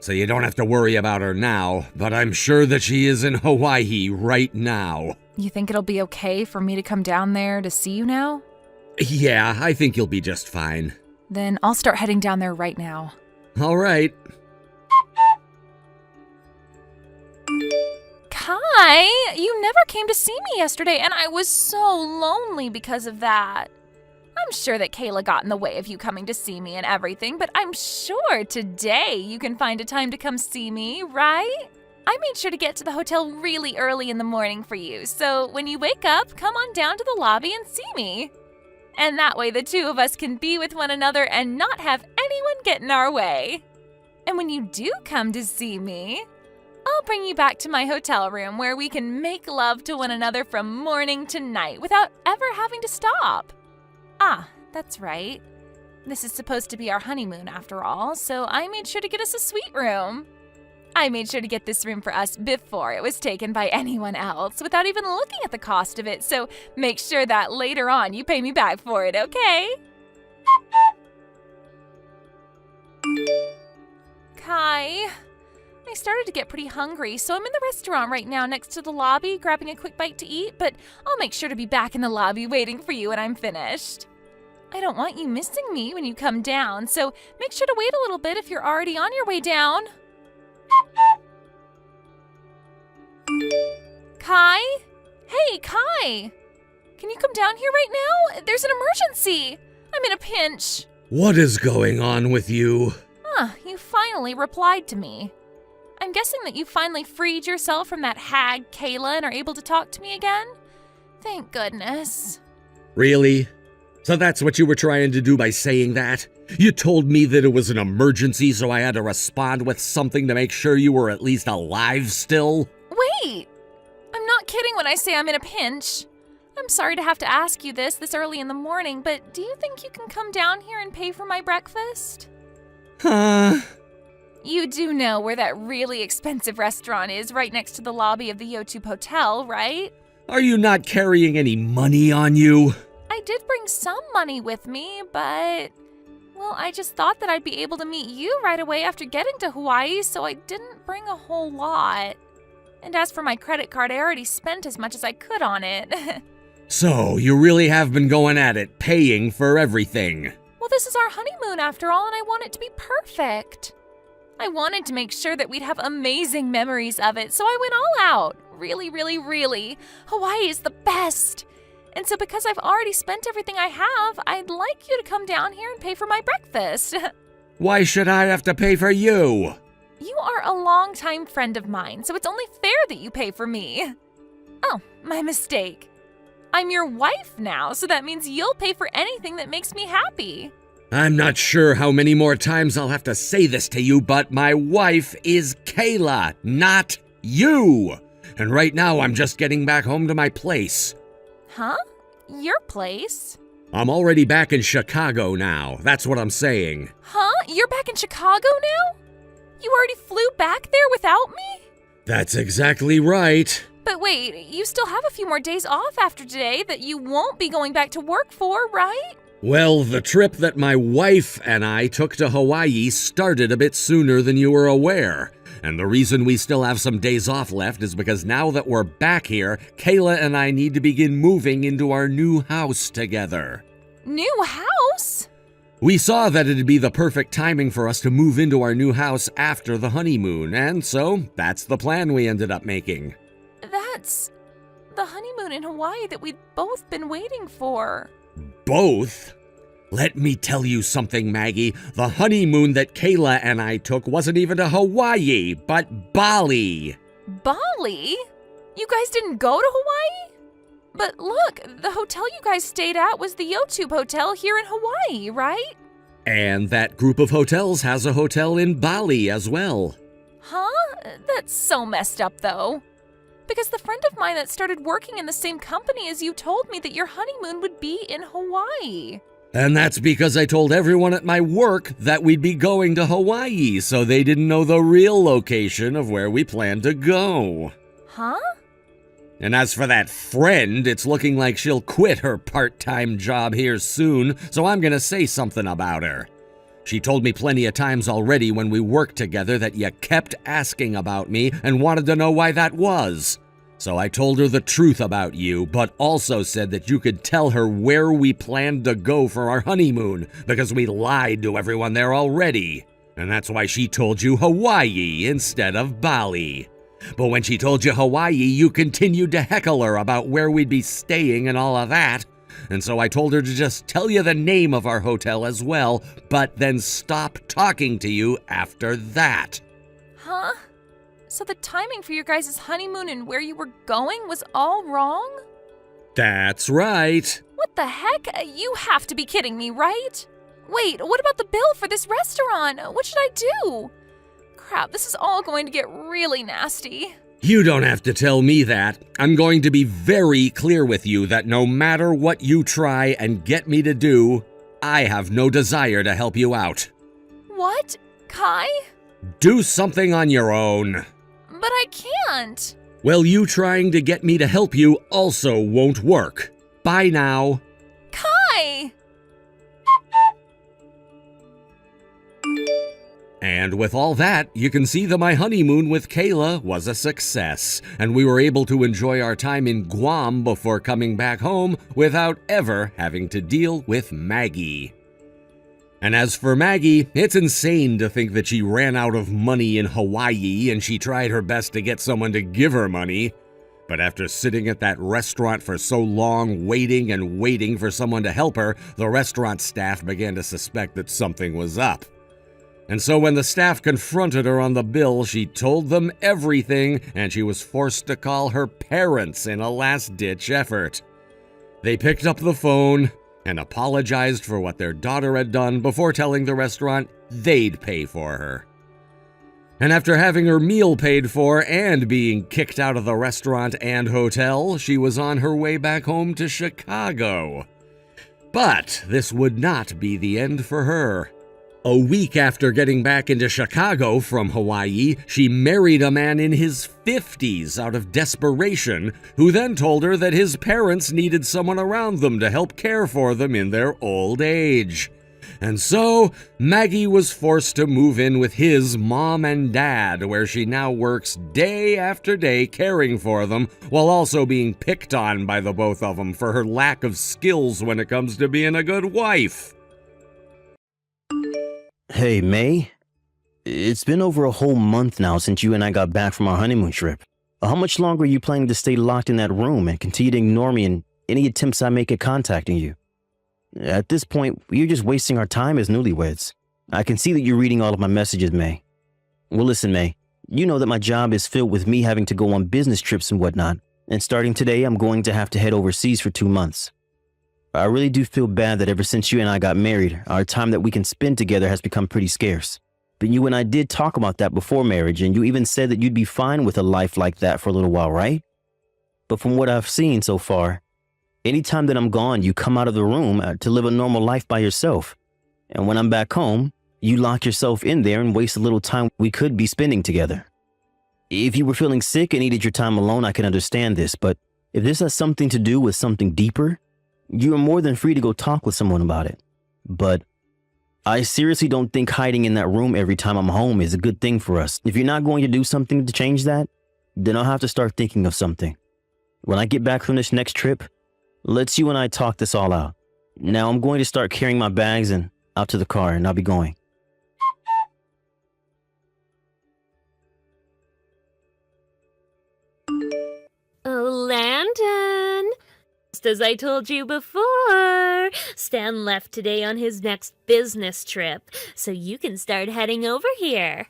So you don't have to worry about her now, but I'm sure that she is in Hawaii right now. You think it'll be okay for me to come down there to see you now? Yeah, I think you'll be just fine. Then I'll start heading down there right now. All right. Kai, you never came to see me yesterday, and I was so lonely because of that. I'm sure that Kayla got in the way of you coming to see me and everything, but I'm sure today you can find a time to come see me, right? I made sure to get to the hotel really early in the morning for you, so when you wake up, come on down to the lobby and see me. And that way the two of us can be with one another and not have anyone get in our way. And when you do come to see me, I'll bring you back to my hotel room where we can make love to one another from morning to night without ever having to stop. Ah, that's right. This is supposed to be our honeymoon after all, so I made sure to get us a suite room. I made sure to get this room for us before it was taken by anyone else without even looking at the cost of it, so make sure that later on you pay me back for it, okay? Kai, I started to get pretty hungry, so I'm in the restaurant right now next to the lobby grabbing a quick bite to eat, but I'll make sure to be back in the lobby waiting for you when I'm finished. I don't want you missing me when you come down, so make sure to wait a little bit if you're already on your way down. Kai? Hey, Kai! Can you come down here right now? There's an emergency! I'm in a pinch. What is going on with you? You finally replied to me. I'm guessing that you finally freed yourself from that hag Kayla and are able to talk to me again? Thank goodness. Really? So that's what you were trying to do by saying that? You told me that it was an emergency, so I had to respond with something to make sure you were at least alive still? Wait! I'm not kidding when I say I'm in a pinch. I'm sorry to have to ask you this early in the morning, but do you think you can come down here and pay for my breakfast? Huh? You do know where that really expensive restaurant is right next to the lobby of the Yotube Hotel, right? Are you not carrying any money on you? I did bring some money with me, but... well, I just thought that I'd be able to meet you right away after getting to Hawaii, so I didn't bring a whole lot. And as for my credit card, I already spent as much as I could on it. So, you really have been going at it, paying for everything. Well, this is our honeymoon after all, and I want it to be perfect. I wanted to make sure that we'd have amazing memories of it, so I went all out. Really, really, really. Hawaii is the best. And so because I've already spent everything I have, I'd like you to come down here and pay for my breakfast. Why should I have to pay for you? You are a longtime friend of mine, so it's only fair that you pay for me. Oh, my mistake. I'm your wife now, so that means you'll pay for anything that makes me happy. I'm not sure how many more times I'll have to say this to you, but my wife is Kayla, not you. And right now I'm just getting back home to my place. Huh? Your place? I'm already back in Chicago now, that's what I'm saying. Huh? You're back in Chicago now? You already flew back there without me? That's exactly right. But wait, you still have a few more days off after today that you won't be going back to work for, right? Well, the trip that my wife and I took to Hawaii started a bit sooner than you were aware. And the reason we still have some days off left is because now that we're back here, Kayla and I need to begin moving into our new house together. New house? We saw that it'd be the perfect timing for us to move into our new house after the honeymoon, and so that's the plan we ended up making. That's the honeymoon in Hawaii that we'd both been waiting for. Both? Let me tell you something, Maggie. The honeymoon that Kayla and I took wasn't even to Hawaii, but Bali. Bali? You guys didn't go to Hawaii? But look, the hotel you guys stayed at was the Yotube Hotel here in Hawaii, right? And that group of hotels has a hotel in Bali as well. Huh? That's so messed up, though. Because the friend of mine that started working in the same company as you told me that your honeymoon would be in Hawaii. And that's because I told everyone at my work that we'd be going to Hawaii, so they didn't know the real location of where we planned to go. Huh? And as for that friend, it's looking like she'll quit her part-time job here soon, so I'm gonna say something about her. She told me plenty of times already when we worked together that you kept asking about me and wanted to know why that was. So I told her the truth about you, but also said that you could tell her where we planned to go for our honeymoon, because we lied to everyone there already. And that's why she told you Hawaii instead of Bali. But when she told you Hawaii, you continued to heckle her about where we'd be staying and all of that. And so I told her to just tell you the name of our hotel as well, but then stop talking to you after that. Huh? So the timing for your guys' honeymoon and where you were going was all wrong? That's right. What the heck? You have to be kidding me, right? Wait, what about the bill for this restaurant? What should I do? Crap, this is all going to get really nasty. You don't have to tell me that. I'm going to be very clear with you that no matter what you try and get me to do, I have no desire to help you out. What? Kai? Do something on your own. But I can't. Well, you trying to get me to help you also won't work. Bye now. Kai! And with all that, you can see that my honeymoon with Kayla was a success, and we were able to enjoy our time in Guam before coming back home without ever having to deal with Maggie. And as for Maggie, it's insane to think that she ran out of money in Hawaii and she tried her best to get someone to give her money. But after sitting at that restaurant for so long, waiting and waiting for someone to help her, the restaurant staff began to suspect that something was up. And so when the staff confronted her on the bill, she told them everything, and she was forced to call her parents in a last-ditch effort. They picked up the phone and apologized for what their daughter had done before telling the restaurant they'd pay for her. And after having her meal paid for and being kicked out of the restaurant and hotel, she was on her way back home to Chicago. But this would not be the end for her. A week after getting back into Chicago from Hawaii, she married a man in his 50s out of desperation, who then told her that his parents needed someone around them to help care for them in their old age. And so, Maggie was forced to move in with his mom and dad, where she now works day after day caring for them, while also being picked on by the both of them for her lack of skills when it comes to being a good wife. Hey, May. It's been over a whole month now since you and I got back from our honeymoon trip. How much longer are you planning to stay locked in that room and continue to ignore me and any attempts I make at contacting you? At this point, you're just wasting our time as newlyweds. I can see that you're reading all of my messages, May. Well, listen, May. You know that my job is filled with me having to go on business trips and whatnot, and starting today, I'm going to have to head overseas for 2 months. I really do feel bad that ever since you and I got married, our time that we can spend together has become pretty scarce. But you and I did talk about that before marriage, and you even said that you'd be fine with a life like that for a little while, right? But from what I've seen so far, anytime that I'm gone, you come out of the room to live a normal life by yourself. And when I'm back home, you lock yourself in there and waste a little time we could be spending together. If you were feeling sick and needed your time alone, I can understand this, but if this has something to do with something deeper, you are more than free to go talk with someone about it. But I seriously don't think hiding in that room every time I'm home is a good thing for us. If you're not going to do something to change that, then I'll have to start thinking of something. When I get back from this next trip, let's you and I talk this all out. Now I'm going to start carrying my bags and out to the car, and I'll be going. Oh, Landon. just as I told you before, Stan left today on his next business trip, so you can start heading over here.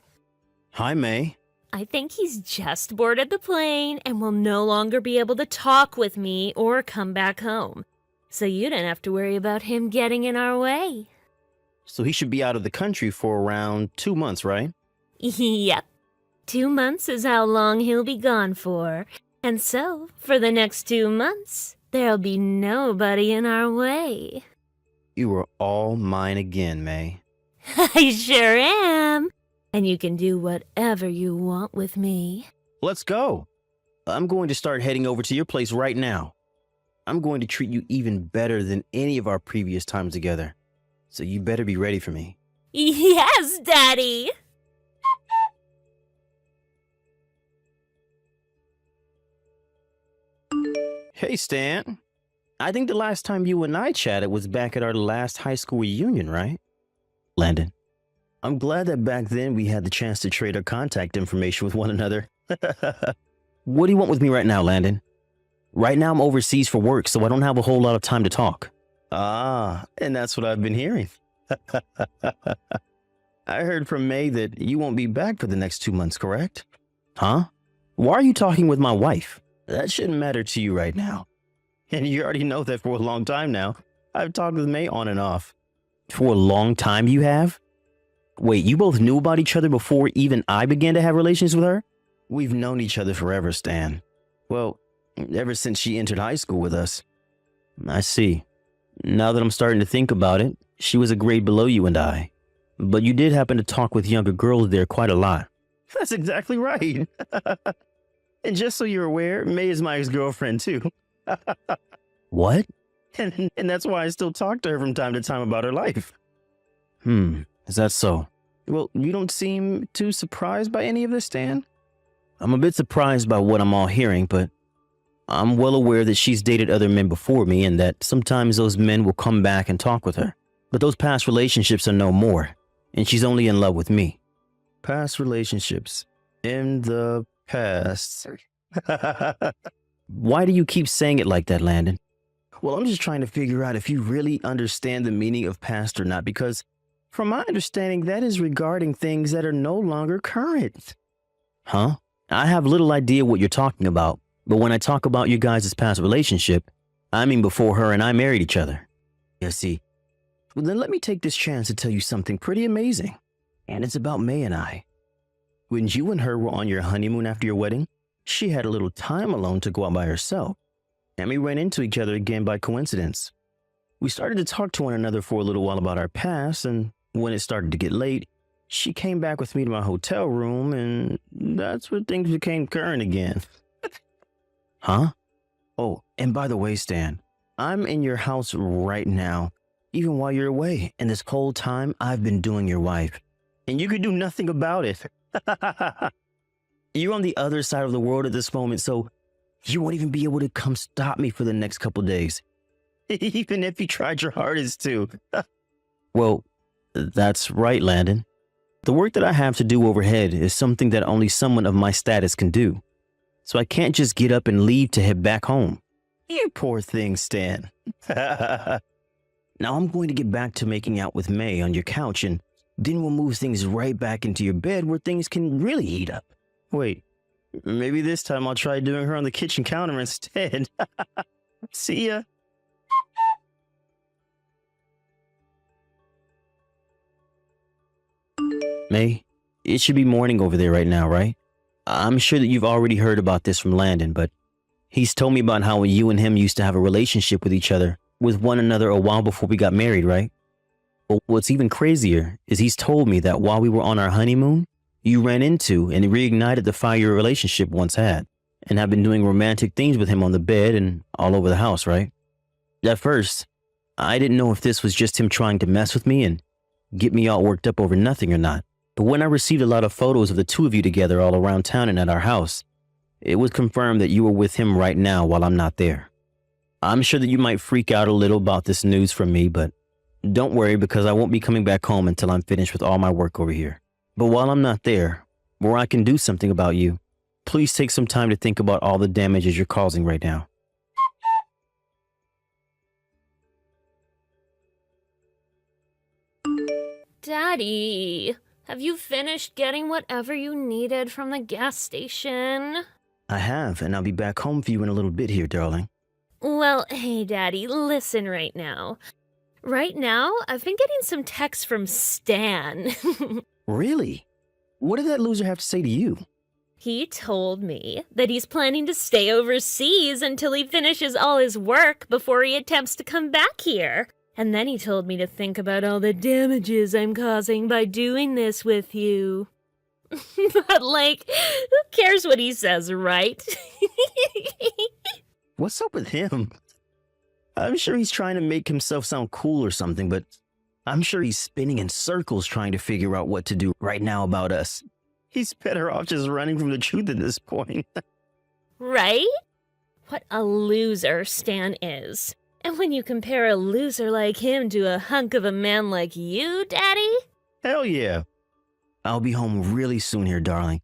Hi, May. I think he's just boarded the plane and will no longer be able to talk with me or come back home. So you don't have to worry about him getting in our way. So he should be out of the country for around 2 months, right? Yep. 2 months is how long he'll be gone for. And so, for the next 2 months, there'll be nobody in our way. You are all mine again, May. I sure am. And you can do whatever you want with me. Let's go. I'm going to start heading over to your place right now. I'm going to treat you even better than any of our previous times together. So you better be ready for me. Yes, Daddy! Hey, Stan. I think the last time you and I chatted was back at our last high school reunion, right? Landon. I'm glad that back then we had the chance to trade our contact information with one another. What do you want with me right now, Landon? Right now I'm overseas for work, so I don't have a whole lot of time to talk. Ah, and that's what I've been hearing. I heard from May that you won't be back for the next 2 months, correct? Huh? Why are you talking with my wife? That shouldn't matter to you right now. And you already know that for a long time now. I've talked with May on and off. For a long time you have? Wait, you both knew about each other before even I began to have relations with her? We've known each other forever, Stan. Well, ever since she entered high school with us. I see. Now that I'm starting to think about it, she was a grade below you and I. But you did happen to talk with younger girls there quite a lot. That's exactly right. And just so you're aware, May is my ex-girlfriend too. What? And that's why I still talk to her from time to time about her life. Is that so? Well, you don't seem too surprised by any of this, Stan. I'm a bit surprised by what I'm all hearing, but I'm well aware that she's dated other men before me and that sometimes those men will come back and talk with her. But those past relationships are no more, and she's only in love with me. Past relationships. In the past. Why do you keep saying it like that, Landon? Well, I'm just trying to figure out if you really understand the meaning of past or not, because from my understanding, that is regarding things that are no longer current. Huh? I have little idea what you're talking about, but when I talk about you guys' past relationship, I mean before her and I married each other. You see, well, then let me take this chance to tell you something pretty amazing. And it's about May and I. When you and her were on your honeymoon after your wedding, she had a little time alone to go out by herself. And we ran into each other again by coincidence. We started to talk to one another for a little while about our past, and when it started to get late, she came back with me to my hotel room, and that's when things became current again. Huh? Oh, and by the way, Stan, I'm in your house right now, even while you're away, and this whole time I've been doing your wife, and you could do nothing about it. You're on the other side of the world at this moment, so you won't even be able to come stop me for the next couple days. Even if you tried your hardest to. Well, that's right, Landon. The work that I have to do overhead is something that only someone of my status can do. So I can't just get up and leave to head back home. You poor thing, Stan. Now I'm going to get back to making out with May on your couch, and then we'll move things right back into your bed where things can really heat up. Wait, maybe this time I'll try doing her on the kitchen counter instead. See ya. May, it should be morning over there right now, right? I'm sure that you've already heard about this from Landon, but he's told me about how you and him used to have a relationship with each other, with one another a while before we got married, right? But what's even crazier is he's told me that while we were on our honeymoon, you ran into and reignited the fire your relationship once had, and have been doing romantic things with him on the bed and all over the house, right? At first, I didn't know if this was just him trying to mess with me and get me all worked up over nothing or not. But when I received a lot of photos of the two of you together all around town and at our house, it was confirmed that you were with him right now while I'm not there. I'm sure that you might freak out a little about this news from me, but don't worry because I won't be coming back home until I'm finished with all my work over here. But while I'm not there, where I can do something about you, please take some time to think about all the damages you're causing right now. Daddy, have you finished getting whatever you needed from the gas station? I have, and I'll be back home for you in a little bit here, darling. Well, hey, Daddy, listen right now. Right now, I've been getting some texts from Stan. Really? What did that loser have to say to you? He told me that he's planning to stay overseas until he finishes all his work before he attempts to come back here. And then he told me to think about all the damages I'm causing by doing this with you. But, like, who cares what he says, right? What's up with him? I'm sure he's trying to make himself sound cool or something, but I'm sure he's spinning in circles trying to figure out what to do right now about us. He's better off just running from the truth at this point. Right? What a loser Stan is. And when you compare a loser like him to a hunk of a man like you, Daddy? Hell yeah. I'll be home really soon here, darling.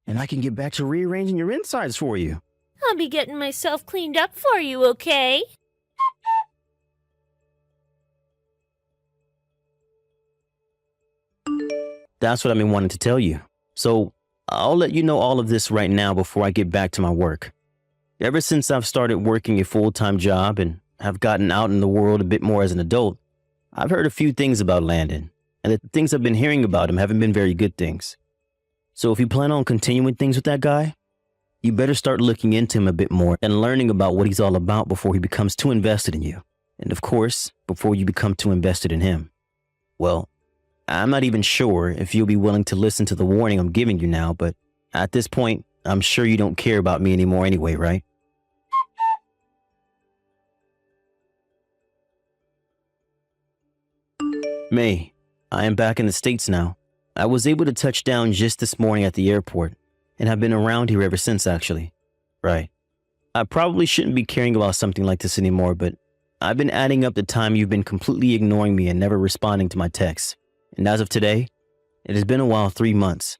And I can get back to rearranging your insides for you. I'll be getting myself cleaned up for you, okay? That's what I've been wanting to tell you. So I'll let you know all of this right now before I get back to my work. Ever since I've started working a full-time job and have gotten out in the world a bit more as an adult, I've heard a few things about Landon, and the things I've been hearing about him haven't been very good things. So if you plan on continuing things with that guy, you better start looking into him a bit more and learning about what he's all about before he becomes too invested in you. And of course, before you become too invested in him. Well, I'm not even sure if you'll be willing to listen to the warning I'm giving you now, but at this point, I'm sure you don't care about me anymore anyway, right? May, I am back in the States now. I was able to touch down just this morning at the airport, and have been around here ever since, actually. Right. I probably shouldn't be caring about something like this anymore, but I've been adding up the time you've been completely ignoring me and never responding to my texts. And as of today, it has been a while, 3 months.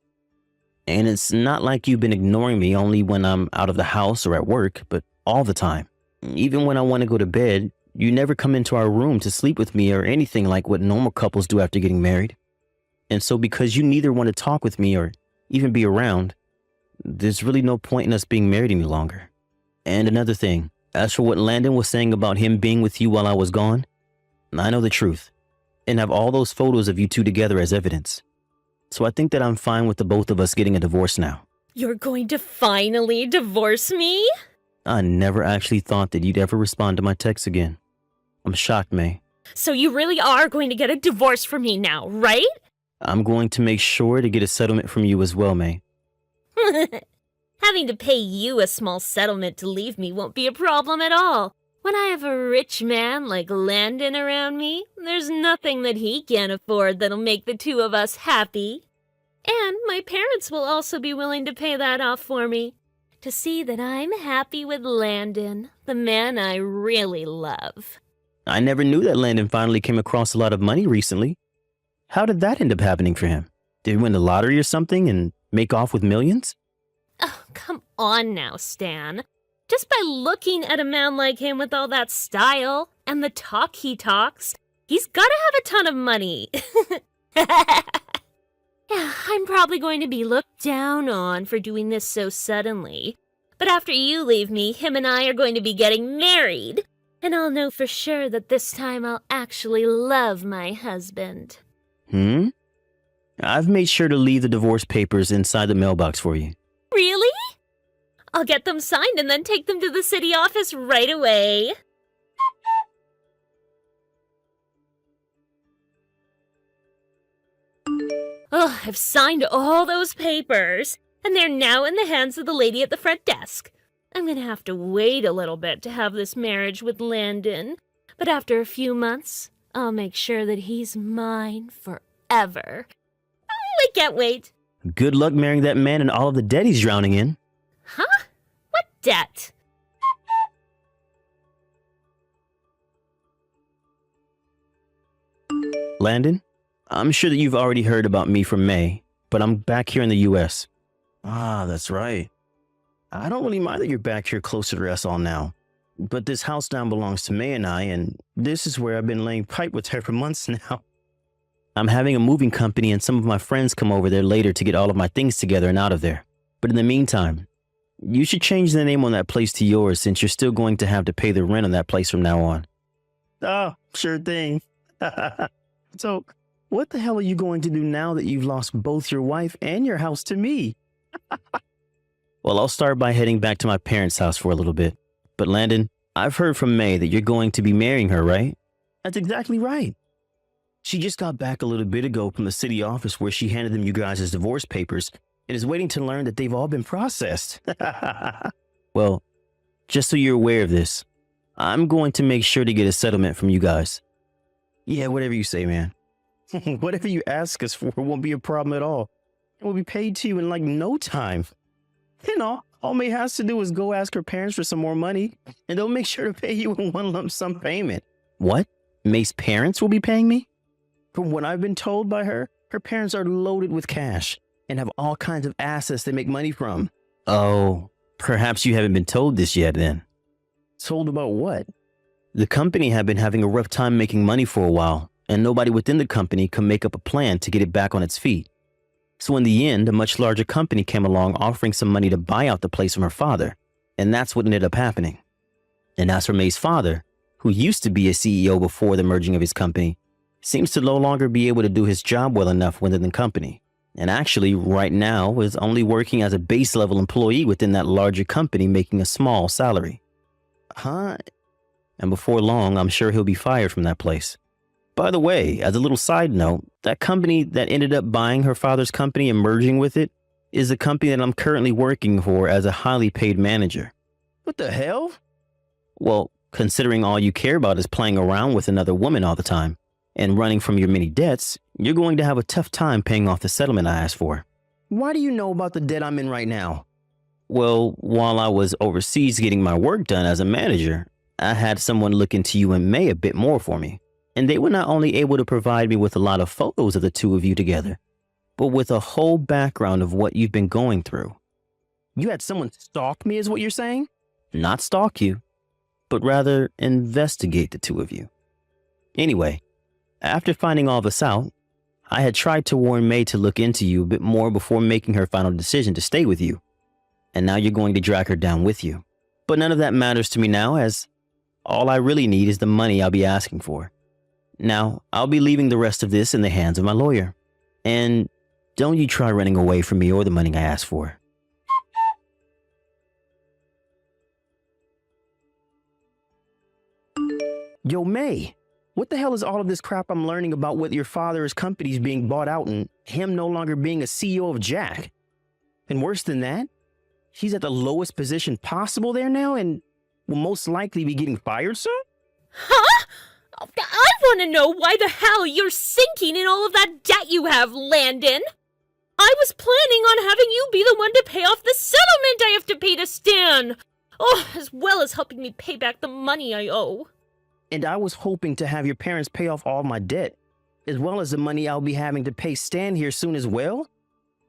And it's not like you've been ignoring me only when I'm out of the house or at work, but all the time. Even when I want to go to bed, you never come into our room to sleep with me or anything like what normal couples do after getting married. And so because you neither want to talk with me or even be around, there's really no point in us being married any longer. And another thing, as for what Landon was saying about him being with you while I was gone, I know the truth. And have all those photos of you two together as evidence. So I think that I'm fine with the both of us getting a divorce now. You're going to finally divorce me? I never actually thought that you'd ever respond to my texts again. I'm shocked, May. So you really are going to get a divorce from me now, right? I'm going to make sure to get a settlement from you as well, May. Having to pay you a small settlement to leave me won't be a problem at all. When I have a rich man like Landon around me, there's nothing that he can't afford that'll make the two of us happy. And my parents will also be willing to pay that off for me. To see that I'm happy with Landon, the man I really love. I never knew that Landon finally came across a lot of money recently. How did that end up happening for him? Did he win the lottery or something and make off with millions? Oh, come on now, Stan. Just by looking at a man like him with all that style and the talk he talks, he's gotta have a ton of money. Yeah, I'm probably going to be looked down on for doing this so suddenly. But after you leave me, him and I are going to be getting married. And I'll know for sure that this time I'll actually love my husband. I've made sure to leave the divorce papers inside the mailbox for you. Really? I'll get them signed and then take them to the city office right away. Oh, I've signed all those papers, and they're now in the hands of the lady at the front desk. I'm gonna have to wait a little bit to have this marriage with Landon, but after a few months, I'll make sure that he's mine forever. I can't wait. Good luck marrying that man and all of the debt he's drowning in. Huh? What debt? Landon, I'm sure that you've already heard about me from May, but I'm back here in the US. Ah, that's right. I don't really mind that you're back here closer to us all now. But this house down belongs to May and I, and this is where I've been laying pipe with her for months now. I'm having a moving company and some of my friends come over there later to get all of my things together and out of there. But in the meantime, you should change the name on that place to yours since you're still going to have to pay the rent on that place from now on. Oh, sure thing. So, what the hell are you going to do now that you've lost both your wife and your house to me? Well, I'll start by heading back to my parents' house for a little bit. But Landon, I've heard from May that you're going to be marrying her, right? That's exactly right. She just got back a little bit ago from the city office where she handed them you guys' divorce papers and is waiting to learn that they've all been processed. Well, just so you're aware of this, I'm going to make sure to get a settlement from you guys. Yeah, whatever you say, man. Whatever you ask us for won't be a problem at all. It will be paid to you in like no time. You know, all May has to do is go ask her parents for some more money, and they'll make sure to pay you in one lump sum payment. What? May's parents will be paying me? From what I've been told by her parents are loaded with cash and have all kinds of assets they make money from. Oh, perhaps you haven't been told this yet then. Told about what? The company had been having a rough time making money for a while, and nobody within the company could make up a plan to get it back on its feet. So in the end, a much larger company came along offering some money to buy out the place from her father, and that's what ended up happening. And as for May's father, who used to be a CEO before the merging of his company, seems to no longer be able to do his job well enough within the company, and actually right now is only working as a base level employee within that larger company making a small salary. Huh? And before long, I'm sure he'll be fired from that place. By the way, as a little side note, that company that ended up buying her father's company and merging with it is the company that I'm currently working for as a highly paid manager. What the hell? Well, considering all you care about is playing around with another woman all the time and running from your many debts, you're going to have a tough time paying off the settlement I asked for. Why do you know about the debt I'm in right now? Well, while I was overseas getting my work done as a manager, I had someone look into you and May a bit more for me. And they were not only able to provide me with a lot of photos of the two of you together, but with a whole background of what you've been going through. You had someone stalk me is what you're saying? Not stalk you, but rather investigate the two of you. Anyway, after finding all this out, I had tried to warn May to look into you a bit more before making her final decision to stay with you. And now you're going to drag her down with you. But none of that matters to me now, as all I really need is the money I'll be asking for. Now, I'll be leaving the rest of this in the hands of my lawyer. And don't you try running away from me or the money I asked for. Yo, May, what the hell is all of this crap I'm learning about with your father's companies being bought out and him no longer being a CEO of Jack? And worse than that, he's at the lowest position possible there now and will most likely be getting fired soon? Huh? I want to know why the hell you're sinking in all of that debt you have, Landon. I was planning on having you be the one to pay off the settlement I have to pay to Stan. Oh, as well as helping me pay back the money I owe. And I was hoping to have your parents pay off all my debt, as well as the money I'll be having to pay Stan here soon as well?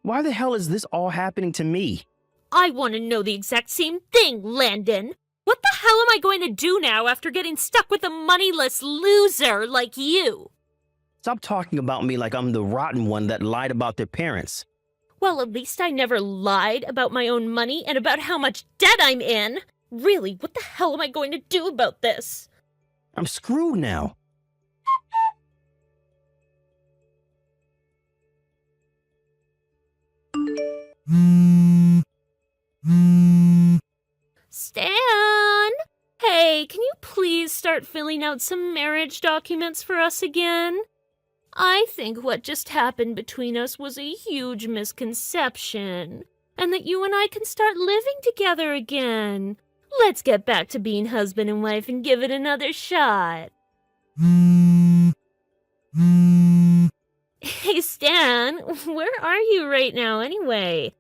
Why the hell is this all happening to me? I want to know the exact same thing, Landon. What the hell am I going to do now after getting stuck with a moneyless loser like you? Stop talking about me like I'm the rotten one that lied about their parents. Well, at least I never lied about my own money and about how much debt I'm in. Really, what the hell am I going to do about this? I'm screwed now. Stan! Hey, can you please start filling out some marriage documents for us again? I think what just happened between us was a huge misconception, and that you and I can start living together again. Let's get back to being husband and wife and give it another shot. Hey, Stan, where are you right now anyway?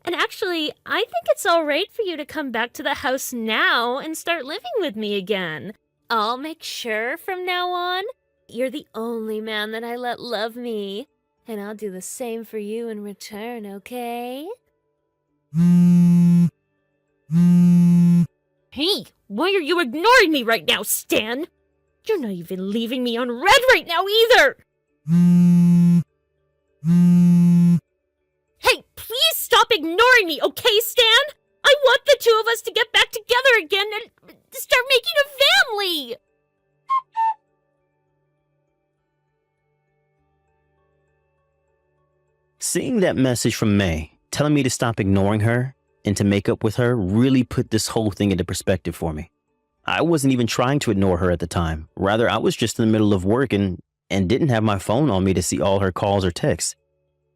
And actually, I think it's alright for you to come back to the house now and start living with me again. I'll make sure from now on, you're the only man that I let love me. And I'll do the same for you in return, okay? Hey, why are you ignoring me right now, Stan? You're not even leaving me on red right now either! Hey, please stop ignoring me, okay, Stan? I want the two of us to get back together again and start making a family! Seeing that message from May, telling me to stop ignoring her and to make up with her, really put this whole thing into perspective for me. I wasn't even trying to ignore her at the time. Rather, I was just in the middle of work and didn't have my phone on me to see all her calls or texts.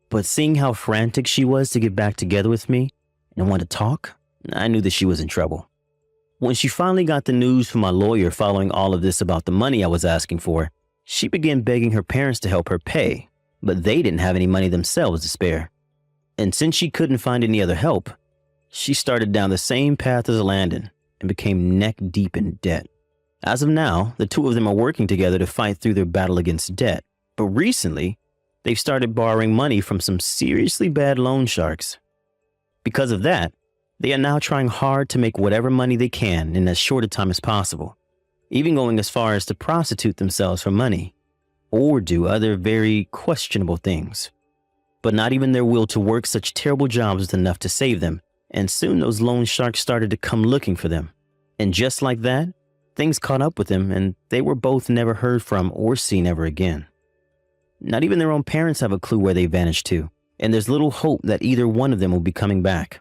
But seeing how frantic she was to get back together with me and want to talk, I knew that she was in trouble. When she finally got the news from my lawyer following all of this about the money I was asking for, she began begging her parents to help her pay, but they didn't have any money themselves to spare. And since she couldn't find any other help, she started down the same path as Landon and became neck deep in debt. As of now, the two of them are working together to fight through their battle against debt, but recently, they've started borrowing money from some seriously bad loan sharks. Because of that, they are now trying hard to make whatever money they can in as short a time as possible, even going as far as to prostitute themselves for money, or do other very questionable things. But not even their will to work such terrible jobs was enough to save them, and soon those loan sharks started to come looking for them. And just like that, things caught up with them, and they were both never heard from or seen ever again. Not even their own parents have a clue where they vanished to, and there's little hope that either one of them will be coming back.